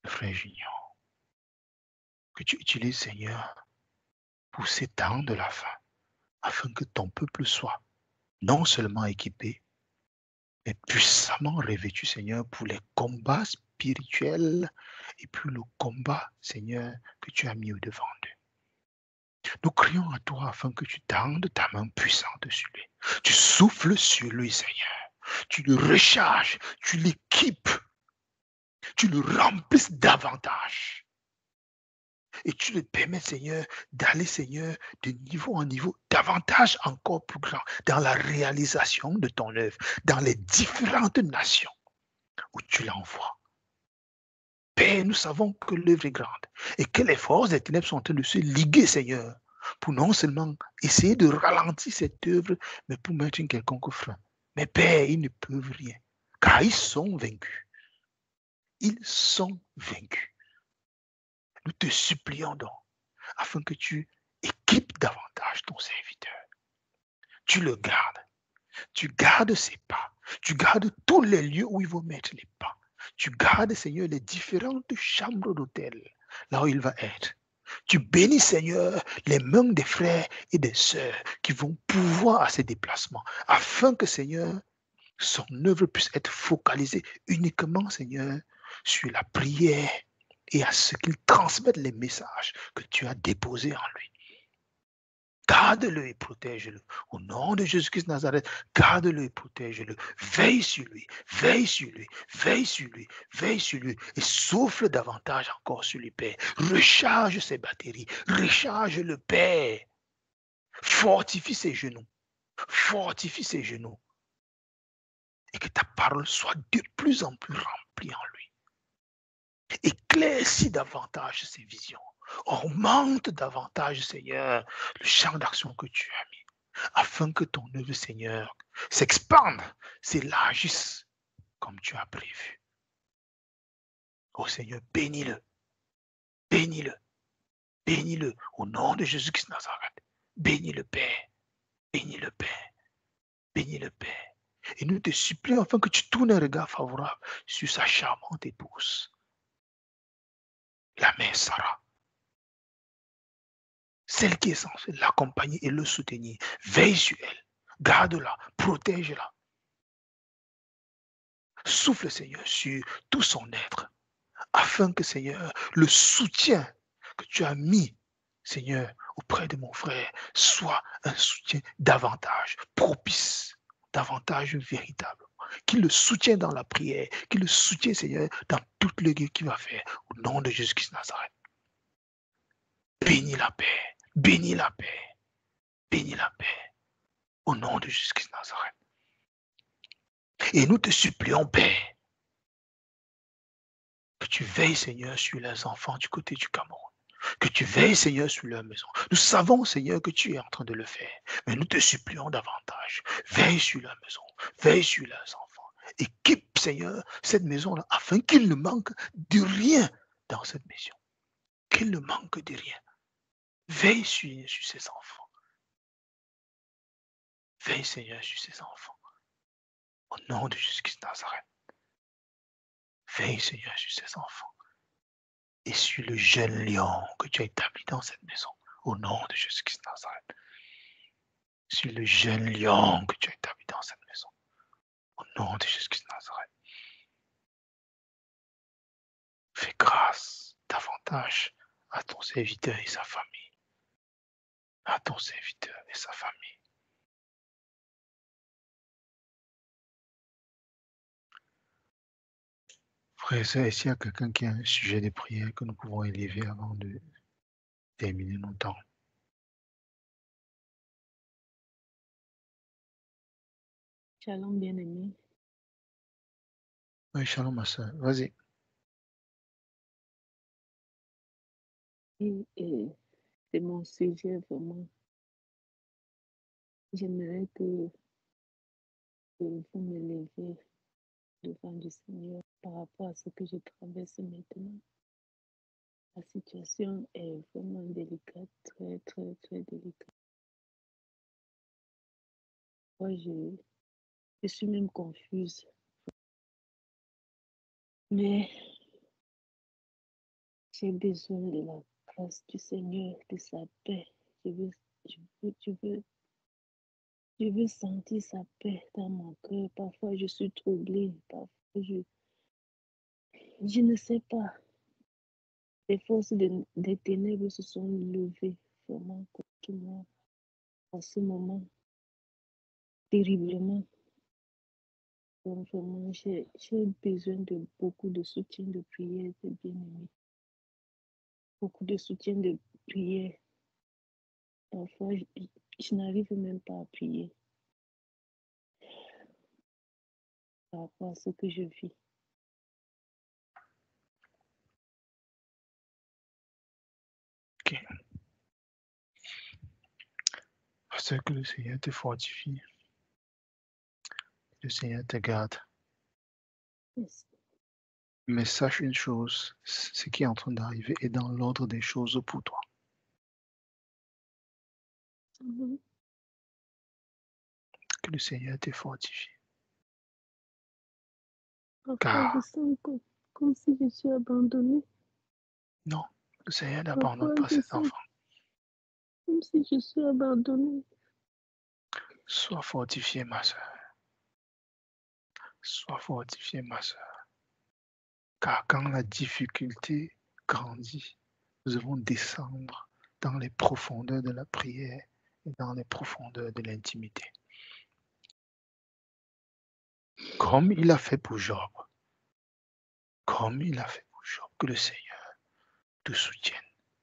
le frère Junior, que tu utilises, Seigneur, pour ces temps de la fin, afin que ton peuple soit non seulement équipé, mais puissamment revêtu, Seigneur, pour les combats spirituels et pour le combat, Seigneur, que tu as mis au-devant d'eux. Nous crions à toi afin que tu tendes ta main puissante sur lui. Tu souffles sur lui, Seigneur. Tu le recharges, tu l'équipes, tu le remplisses davantage. Et tu le permets, Seigneur, d'aller, Seigneur, de niveau en niveau, davantage encore plus grand, dans la réalisation de ton œuvre, dans les différentes nations où tu l'envoies. Père, nous savons que l'œuvre est grande et que les forces des ténèbres sont en train de se liguer, Seigneur, pour non seulement essayer de ralentir cette œuvre, mais pour mettre une quelconque frein. Mais Père, ils ne peuvent rien, car ils sont vaincus. Ils sont vaincus. Nous te supplions donc, afin que tu équipes davantage ton serviteur. Tu le gardes. Tu gardes ses pas. Tu gardes tous les lieux où il va mettre les pas. Tu gardes, Seigneur, les différentes chambres d'hôtel, là où il va être. Tu bénis, Seigneur, les mains des frères et des sœurs qui vont pouvoir à ces déplacements, afin que, Seigneur, son œuvre puisse être focalisée uniquement, Seigneur, sur la prière et à ce qu'il transmette les messages que tu as déposés en lui. Garde-le et protège-le. Au nom de Jésus-Christ de Nazareth, garde-le et protège-le. Veille sur lui, veille sur lui, veille sur lui, veille sur lui et souffle davantage encore sur lui, Père. Recharge ses batteries, recharge le Père. Fortifie ses genoux, fortifie ses genoux. Et que ta parole soit de plus en plus remplie en lui. Éclaircis davantage ses visions. Augmente davantage, Seigneur, le champ d'action que tu as mis, afin que ton œuvre, Seigneur, s'expande, s'élargisse comme tu as prévu. Oh Seigneur, bénis-le, bénis-le, bénis-le au nom de Jésus-Christ de Nazareth. Bénis le Père, bénis le Père, bénis le Père. Et nous te supplions afin que tu tournes un regard favorable sur sa charmante épouse, la mère Sarah. Celle qui est censée l'accompagner et le soutenir. Veille sur elle. Garde-la. Protège-la. Souffle, Seigneur, sur tout son être. Afin que, Seigneur, le soutien que tu as mis, Seigneur, auprès de mon frère, soit un soutien davantage propice, davantage véritable. Qu'il le soutienne dans la prière. Qu'il le soutienne, Seigneur, dans toute le guerre qu'il va faire. Au nom de Jésus-Christ de Nazareth. Bénis la paix. Bénis la paix. Bénis la paix. Au nom de Jésus-Christ de Nazareth. Et nous te supplions, Père, que tu veilles, Seigneur, sur les enfants du côté du Cameroun. Que tu veilles, Seigneur, sur leur maison. Nous savons, Seigneur, que tu es en train de le faire. Mais nous te supplions davantage. Veille sur leur maison. Veille sur leurs enfants. Équipe, Seigneur, cette maison-là, afin qu'il ne manque de rien dans cette maison. Qu'il ne manque de rien. Veille sur ces enfants. Veille, Seigneur, sur ces enfants. Au nom de Jésus-Christ de Nazareth. Veille, Seigneur, sur ces enfants. Et sur le jeune lion que tu as établi dans cette maison. Au nom de Jésus-Christ de Nazareth. Sur le jeune lion que tu as établi dans cette maison. Au nom de Jésus-Christ de Nazareth. Fais grâce davantage à ton serviteur et sa famille. À ton serviteur et sa famille. Frères et sœurs, s'il y a quelqu'un qui a un sujet de prière que nous pouvons élever avant de terminer nos temps. Shalom, bien-aimé. Oui, shalom, ma soeur. Vas-y. Et c'est mon sujet vraiment. J'aimerais que vous me leviez devant du Seigneur par rapport à ce que je traverse maintenant. La situation est vraiment délicate, très, très, très délicate. Moi, je suis même confuse. Mais j'ai besoin de la grâce du Seigneur, de sa paix. Je veux sentir sa paix dans mon cœur. Parfois, je suis troublée. Parfois, je ne sais pas. Les forces des ténèbres se sont levées vraiment contre moi en ce moment, terriblement. Donc, vraiment, j'ai besoin de beaucoup de soutien de prière, de bien-aimés. Beaucoup de soutien de prière. Parfois, je n'arrive même pas à prier par rapport à ce que je vis. Ok. Parce que le Seigneur te fortifie. Le Seigneur te garde. Yes. Mais sache une chose, ce qui est en train d'arriver est dans l'ordre des choses pour toi. Que le Seigneur te fortifie. Parfois, je sens comme si je suis abandonnée. Non, le Seigneur n'abandonne pas je ses sens enfants. comme si je suis abandonnée. Sois fortifiée, ma soeur. Sois fortifiée, ma soeur. Car quand la difficulté grandit, nous devons descendre dans les profondeurs de la prière et dans les profondeurs de l'intimité. Comme il a fait pour Job. Comme il a fait pour Job. Que le Seigneur te soutienne.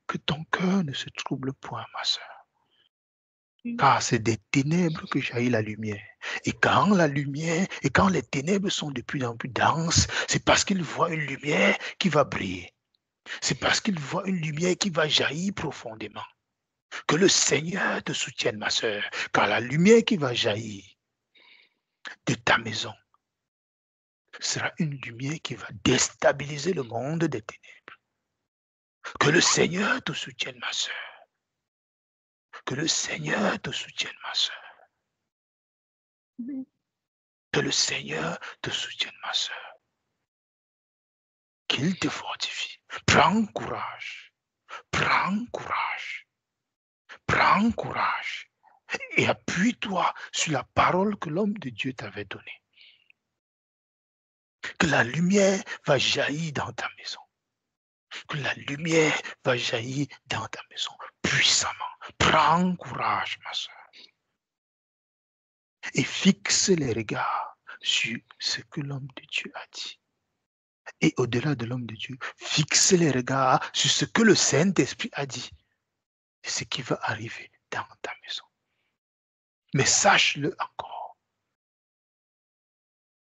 Que ton cœur ne se trouble point, ma soeur. Car c'est des ténèbres que jaillit la lumière. Et quand la lumière, et quand les ténèbres sont de plus en plus denses, c'est parce qu'il voit une lumière qui va briller. C'est parce qu'il voit une lumière qui va jaillir profondément. Que le Seigneur te soutienne, ma soeur, car la lumière qui va jaillir de ta maison sera une lumière qui va déstabiliser le monde des ténèbres. Que le Seigneur te soutienne, ma soeur. Que le Seigneur te soutienne, ma soeur. Que le Seigneur te soutienne, ma soeur. Qu'il te fortifie. Prends courage. Prends courage. Prends courage. Et appuie-toi sur la parole que l'homme de Dieu t'avait donnée. Que la lumière va jaillir dans ta maison. Que la lumière va jaillir dans ta maison puissamment. Prends courage, ma soeur. Et fixe les regards sur ce que l'homme de Dieu a dit. Et au-delà de l'homme de Dieu, fixe les regards sur ce que le Saint-Esprit a dit. Et ce qui va arriver dans ta maison. Mais sache-le encore.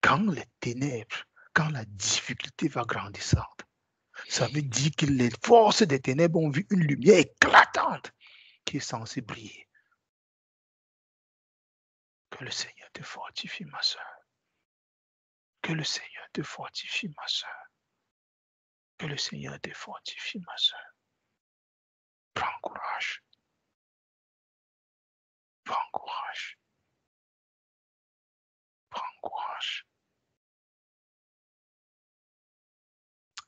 quand les ténèbres, quand la difficulté va grandissante, ça veut dire que les forces des ténèbres ont vu une lumière éclatante qui est censée briller. Que le Seigneur te fortifie, ma soeur. Que le Seigneur te fortifie, ma soeur. Que le Seigneur te fortifie, ma soeur. Prends courage. Prends courage. Prends courage.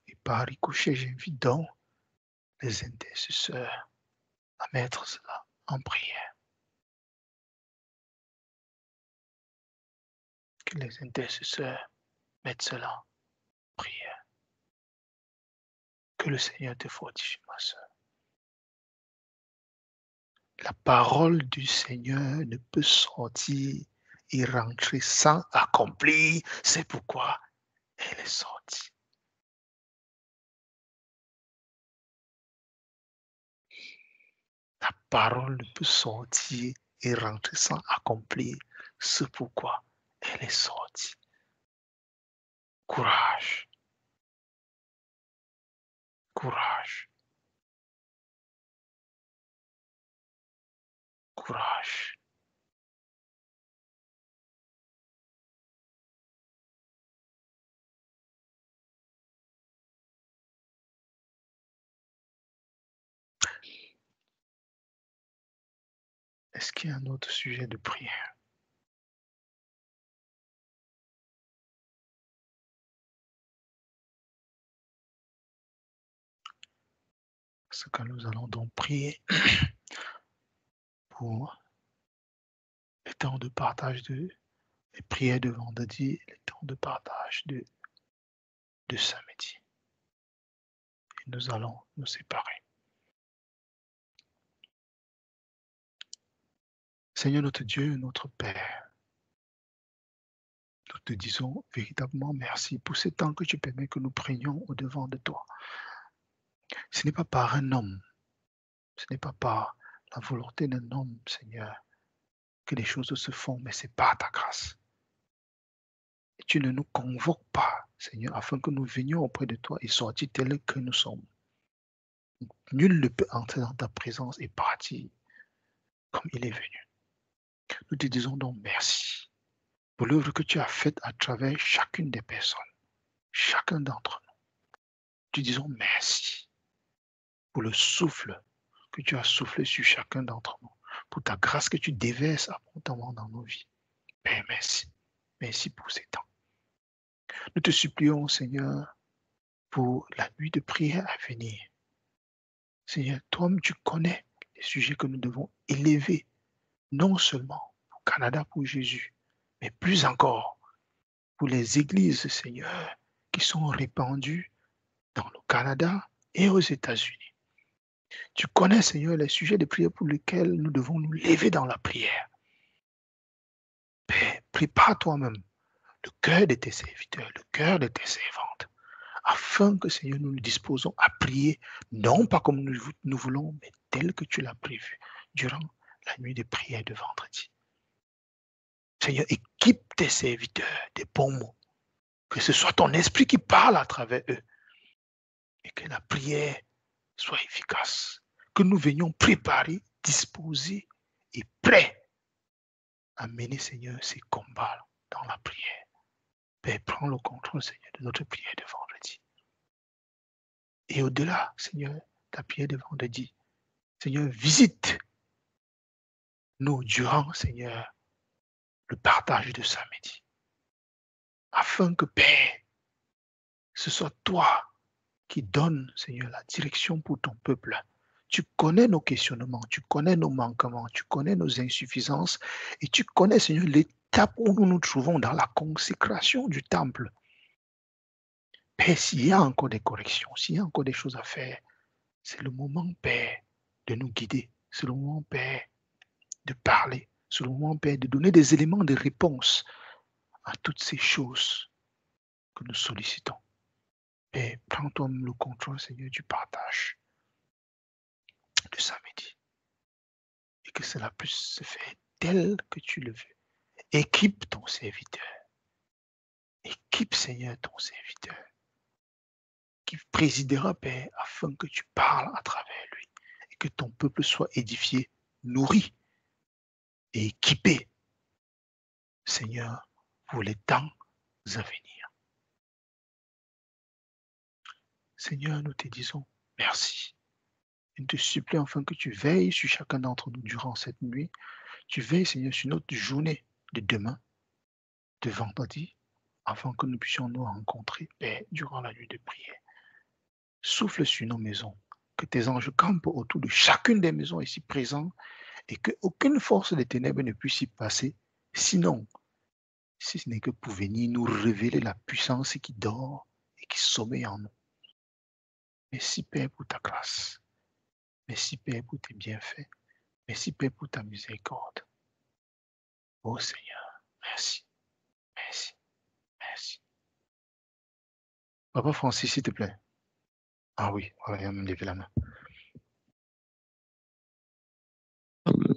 Et par ricochet, j'invite donc les intercesseurs à mettre cela en prière. Que les intercesseurs mettent cela en prière. Que le Seigneur te fortifie, ma soeur. La parole du Seigneur ne peut sortir et rentrer sans accomplir. C'est pourquoi elle est sortie. La parole ne peut sortir et rentrer sans accomplir. C'est pourquoi elle est sortie. Courage. Courage. Courage. Est-ce qu'il y a un autre sujet de prière? Ce que nous allons donc prier pour les temps de partage de les prières de vendredi, les temps de partage de samedi. Et nous allons nous séparer. Seigneur notre Dieu, notre Père, nous te disons véritablement merci pour ce temps que tu permets que nous prenions au-devant de toi. Ce n'est pas par un homme, ce n'est pas par la volonté d'un homme, Seigneur, que les choses se font, mais c'est par ta grâce. Et tu ne nous convoques pas, Seigneur, afin que nous venions auprès de toi et sortir tels que nous sommes. Nul ne peut entrer dans ta présence et partir comme il est venu. Nous te disons donc merci pour l'œuvre que tu as faite à travers chacune des personnes, chacun d'entre nous. Te disons merci pour le souffle que tu as soufflé sur chacun d'entre nous, pour ta grâce que tu déverses abondamment dans nos vies. Père, merci. Merci pour ces temps. Nous te supplions, Seigneur, pour la nuit de prière à venir. Seigneur, toi-même, tu connais les sujets que nous devons élever, non seulement au Canada pour Jésus, mais plus encore pour les églises, Seigneur, qui sont répandues dans le Canada et aux États-Unis. Tu connais, Seigneur, les sujets de prière pour lesquels nous devons nous lever dans la prière. Père, prépare toi-même le cœur de tes serviteurs, le cœur de tes servantes, afin que, Seigneur, nous nous disposons à prier, non pas comme nous voulons, mais tel que tu l'as prévu durant la nuit de prière de vendredi. Seigneur, équipe tes serviteurs des bons mots, que ce soit ton esprit qui parle à travers eux, et que la prière soit efficace, que nous venions préparer, disposer et prêts à mener, Seigneur, ces combats dans la prière. Père, prends le contrôle, Seigneur, de notre prière de vendredi. Et au-delà, Seigneur, ta prière de vendredi, Seigneur, visite nous durant, Seigneur, le partage de samedi. Afin que, Père, ce soit toi qui donne, Seigneur, la direction pour ton peuple. Tu connais nos questionnements, tu connais nos manquements, tu connais nos insuffisances et tu connais, Seigneur, l'étape où nous nous trouvons dans la consécration du temple. Père, s'il y a encore des corrections, s'il y a encore des choses à faire, c'est le moment, Père, de nous guider. C'est le moment, Père, de parler. C'est le moment, Père, de donner des éléments de réponse à toutes ces choses que nous sollicitons. Père, prends-toi le contrôle, Seigneur, du partage de samedi. Et que cela puisse se faire tel que tu le veux. Équipe ton serviteur. Équipe, Seigneur, ton serviteur, qui présidera, Père, afin que tu parles à travers lui et que ton peuple soit édifié, nourri et équipé, Seigneur, pour les temps à venir. Seigneur, nous te disons merci. Nous te supplions afin que tu veilles sur chacun d'entre nous durant cette nuit. Tu veilles, Seigneur, sur notre journée de demain, de vendredi, afin que nous puissions nous rencontrer, Père, durant la nuit de prière. Souffle sur nos maisons, que tes anges campent autour de chacune des maisons ici présentes et qu'aucune force des ténèbres ne puisse y passer, sinon, si ce n'est que pour venir nous révéler la puissance qui dort et qui sommeille en nous. Merci, Père, pour ta grâce. Merci, Père, pour tes bienfaits. Merci, Père, pour ta miséricorde. Oh Seigneur, merci, merci, merci. Papa Francis, s'il te plaît. Ah oui, voilà, il a même levé la main. Amen.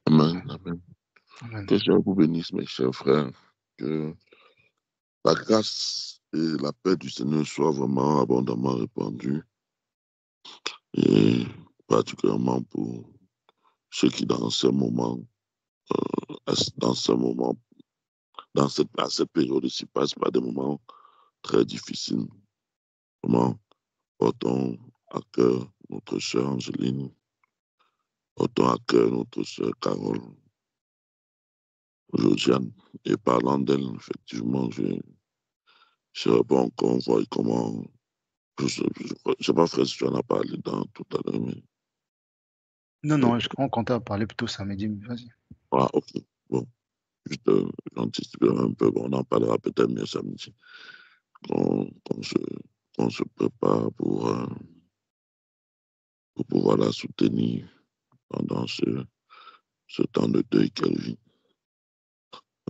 Amen. Amen. Amen. Que Dieu vous bénisse, mes chers frères. Que la grâce et la paix du Seigneur soient vraiment abondamment répandues. Et particulièrement pour ceux qui, dans ce moment, à cette période ici, passent par des moments très difficiles. Vraiment, portons à cœur notre sœur Angéline, portons à cœur notre sœur Carole, Josiane, et parlant d'elle, effectivement, je ne sais pas encore voir comment, je ne sais pas, frère, si tu en as parlé tout à l'heure, mais... Non, on comptait en parler plutôt samedi, mais vas-y. Ah, ok, bon, juste j'anticipe un peu, bon, on en parlera peut-être mieux samedi, qu'on se prépare pour pouvoir la soutenir pendant ce temps de deuil qu'elle vit.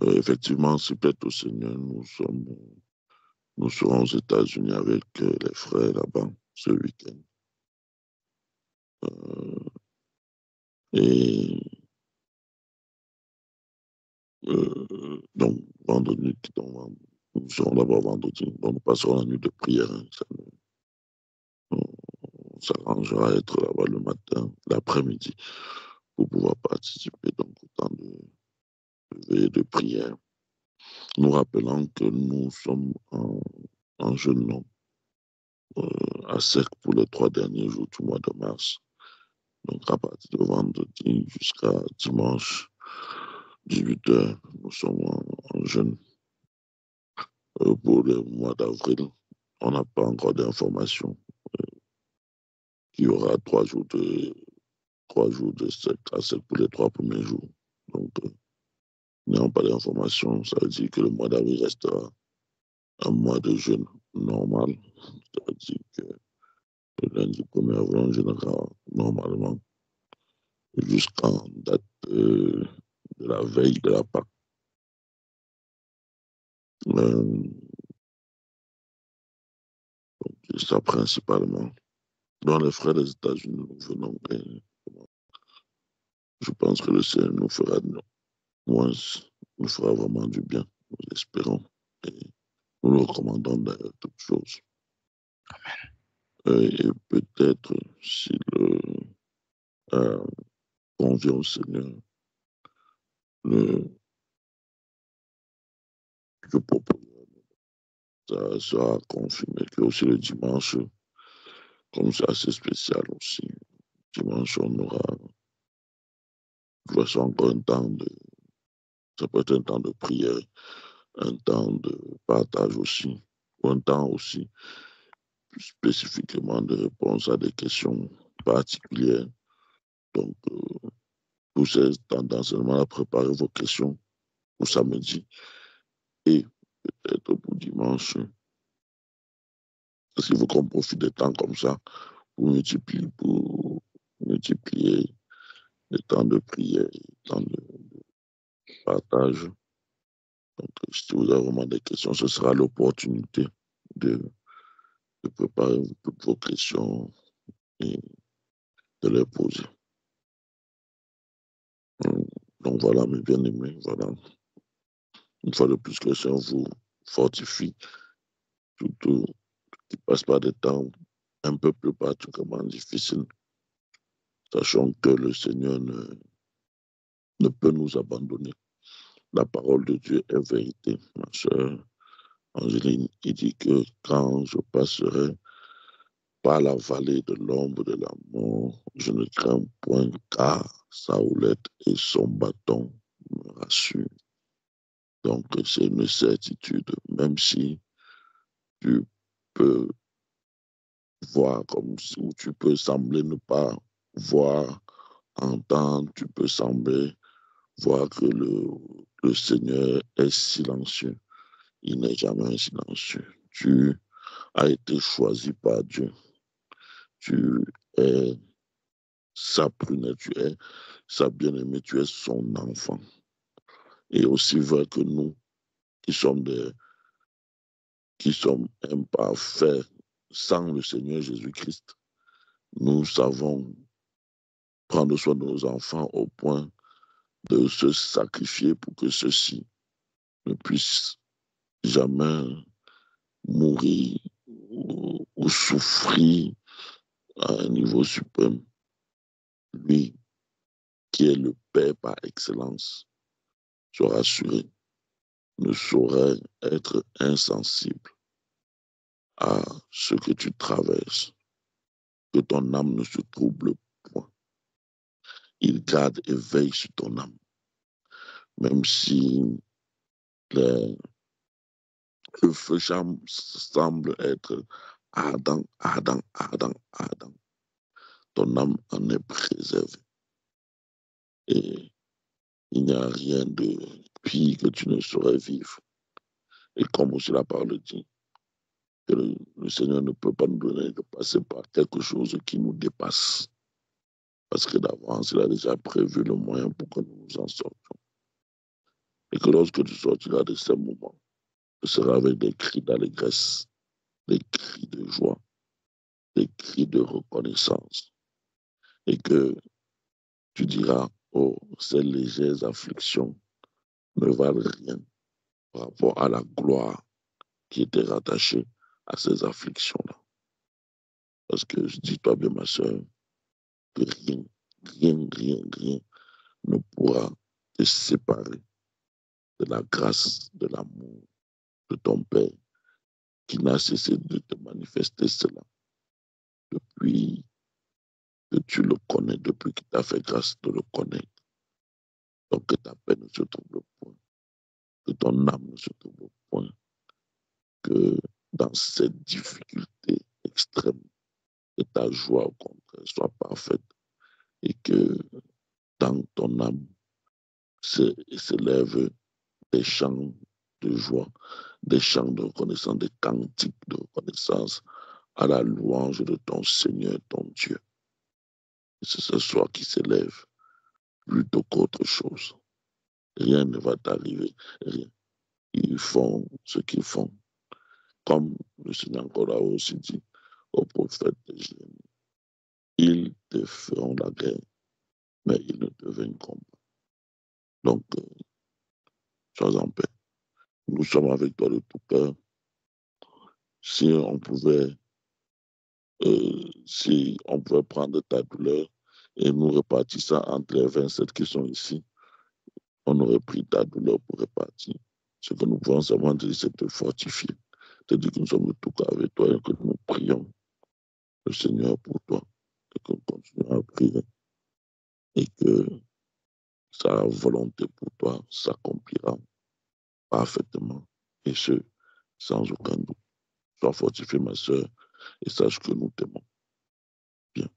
Effectivement, si peut-être au Seigneur, nous serons aux États-Unis avec les frères là-bas ce week-end. Et donc, vendredi, nous serons là-bas vendredi. Donc, nous passerons la nuit de prière. Hein, on s'arrangera à être là-bas le matin, l'après-midi, pour pouvoir participer donc au temps de prière. Nous rappelons que nous sommes en jeûne à sec pour les 3 derniers jours du mois de mars. Donc, à partir de vendredi jusqu'à dimanche, 18h, nous sommes en jeûne. Pour le mois d'avril, on n'a pas encore d'informations. Il y aura 3 jours de sec à sec pour les 3 premiers jours. Donc, n'ayant pas d'informations, ça veut dire que le mois d'avril restera un mois de jeûne normal. Ça veut dire que le lundi 1er avril, on jeûnera normalement jusqu'en date de la veille de la Pâque. Donc, c'est ça principalement. Dans les frères des États-Unis, nous venons. Je pense que le Seigneur nous fera vraiment du bien. Nous espérons. Et nous le recommandons d'ailleurs toutes choses. Et peut-être, s'il convient au Seigneur, je propose, ça sera confirmé que aussi le dimanche, comme c'est assez spécial aussi, dimanche, on aura de toute façon encore ça peut être un temps de prière, un temps de partage aussi, ou un temps aussi spécifiquement de réponse à des questions particulières. Donc, pour ces temps d'enseignement, préparez vos questions pour samedi et peut-être pour dimanche. Parce qu'il faut qu'on profite des temps comme ça pour multiplier les temps de prière, les temps de partage. Donc, si vous avez vraiment des questions, ce sera l'opportunité de préparer toutes vos questions et de les poser. Donc voilà, mes bien-aimés, voilà. Une fois de plus, que le Seigneur vous fortifie, surtout qui passe par des temps un peu plus particulièrement difficiles, sachant que le Seigneur ne peut nous abandonner. La parole de Dieu est vérité. Ma soeur Angéline, il dit que quand je passerai par la vallée de l'ombre de la mort, je ne crains point, car sa houlette et son bâton me rassurent. Donc, c'est une certitude, même si tu peux voir comme si, ou tu peux sembler ne pas voir, entendre, tu peux sembler voir que le Seigneur est silencieux. Il n'est jamais silencieux. Tu as été choisi par Dieu. Tu es sa prunelle, tu es sa bien-aimée, tu es son enfant. Et aussi vrai que nous, qui sommes imparfaits sans le Seigneur Jésus-Christ, nous savons prendre soin de nos enfants au point de se sacrifier pour que ceux-ci ne puissent jamais mourir ou souffrir à un niveau suprême. Lui, qui est le Père par excellence, sois rassuré, ne saurait être insensible à ce que tu traverses, que ton âme ne se trouble point. Il garde et veille sur ton âme, même si le feu semble être ardent. Ton âme en est préservée. Et il n'y a rien de pire que tu ne saurais vivre. Et comme aussi la parole dit, que le Seigneur ne peut pas nous donner de passer par quelque chose qui nous dépasse. Parce que d'avance, il a déjà prévu le moyen pour que nous nous en sortions. Et que lorsque tu sortiras de ces moments, ce sera avec des cris d'allégresse, des cris de joie, des cris de reconnaissance. Et que tu diras, oh, ces légères afflictions ne valent rien par rapport à la gloire qui était rattachée à ces afflictions-là. Parce que dis-toi bien, ma soeur, que rien ne pourra te séparer de la grâce, de l'amour de ton Père qui n'a cessé de te manifester cela depuis que tu le connais, depuis qu'il t'a fait grâce de le connaître. Donc que ta paix ne se trouve point, que ton âme ne se trouve point, que dans cette difficulté extrême, que ta joie au contraire soit parfaite et que dans ton âme s'élèvent des chants de joie, des chants de reconnaissance, des cantiques de reconnaissance à la louange de ton Seigneur, ton Dieu. Et c'est ce soir qui s'élève plutôt qu'autre chose. Rien ne va t'arriver, rien. Ils font ce qu'ils font. Comme le Seigneur encore a aussi dit au prophète Jérémie, ils te feront la guerre, mais ils ne te vaincront pas. Donc, sois en paix. Nous sommes avec toi de tout cœur. Si on pouvait prendre ta douleur et nous répartir ça entre les 27 qui sont ici, on aurait pris ta douleur pour répartir. Ce que nous pouvons seulement dire, c'est te fortifier, te dire que nous sommes tout cas avec toi et que nous prions le Seigneur pour toi, et que nous continuons à prier et que sa volonté pour toi s'accomplira parfaitement et ce, sans aucun doute. Sois fortifié, ma soeur, et sache que nous t'aimons. Bien.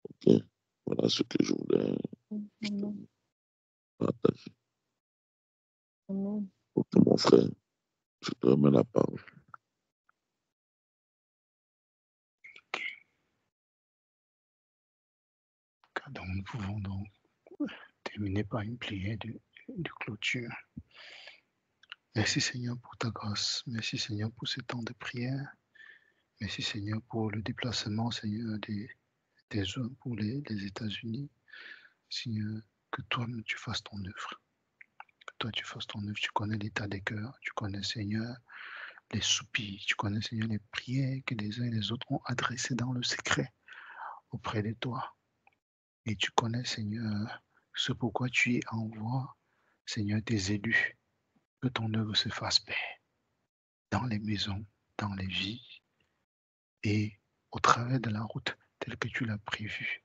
Ok? Voilà ce que je voulais partager. Ok, mon frère, je te remets la parole. Donc, nous pouvons donc terminer par une prière de clôture. Merci Seigneur pour ta grâce. Merci Seigneur pour ce temps de prière. Merci Seigneur pour le déplacement, Seigneur, des hommes pour les États-Unis. Seigneur, que toi-même tu fasses ton œuvre. Que toi tu fasses ton œuvre. Tu connais l'état des cœurs, tu connais, Seigneur, les soupirs, tu connais, Seigneur, les prières que les uns et les autres ont adressées dans le secret auprès de toi. Et tu connais, Seigneur, ce pourquoi tu y envoies, Seigneur, tes élus, que ton œuvre se fasse paix dans les maisons, dans les vies et au travers de la route telle que tu l'as prévue.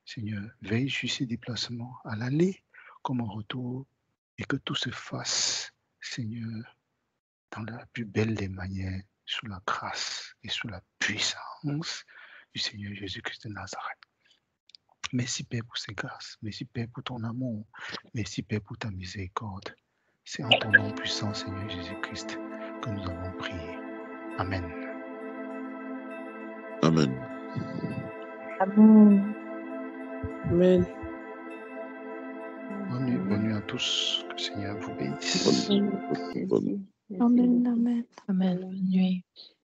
Seigneur, veille sur ces déplacements à l'aller comme au retour et que tout se fasse, Seigneur, dans la plus belle des manières, sous la grâce et sous la puissance du Seigneur Jésus-Christ de Nazareth. Merci Père pour ces grâces, merci Père pour ton amour, merci Père pour ta miséricorde. C'est en ton nom puissant, Seigneur Jésus-Christ, que nous avons prié. Amen. Amen. Amen. Amen. Bonne nuit à tous, que le Seigneur vous bénisse. Bonne nuit. Amen, amen. Amen. Bonne nuit.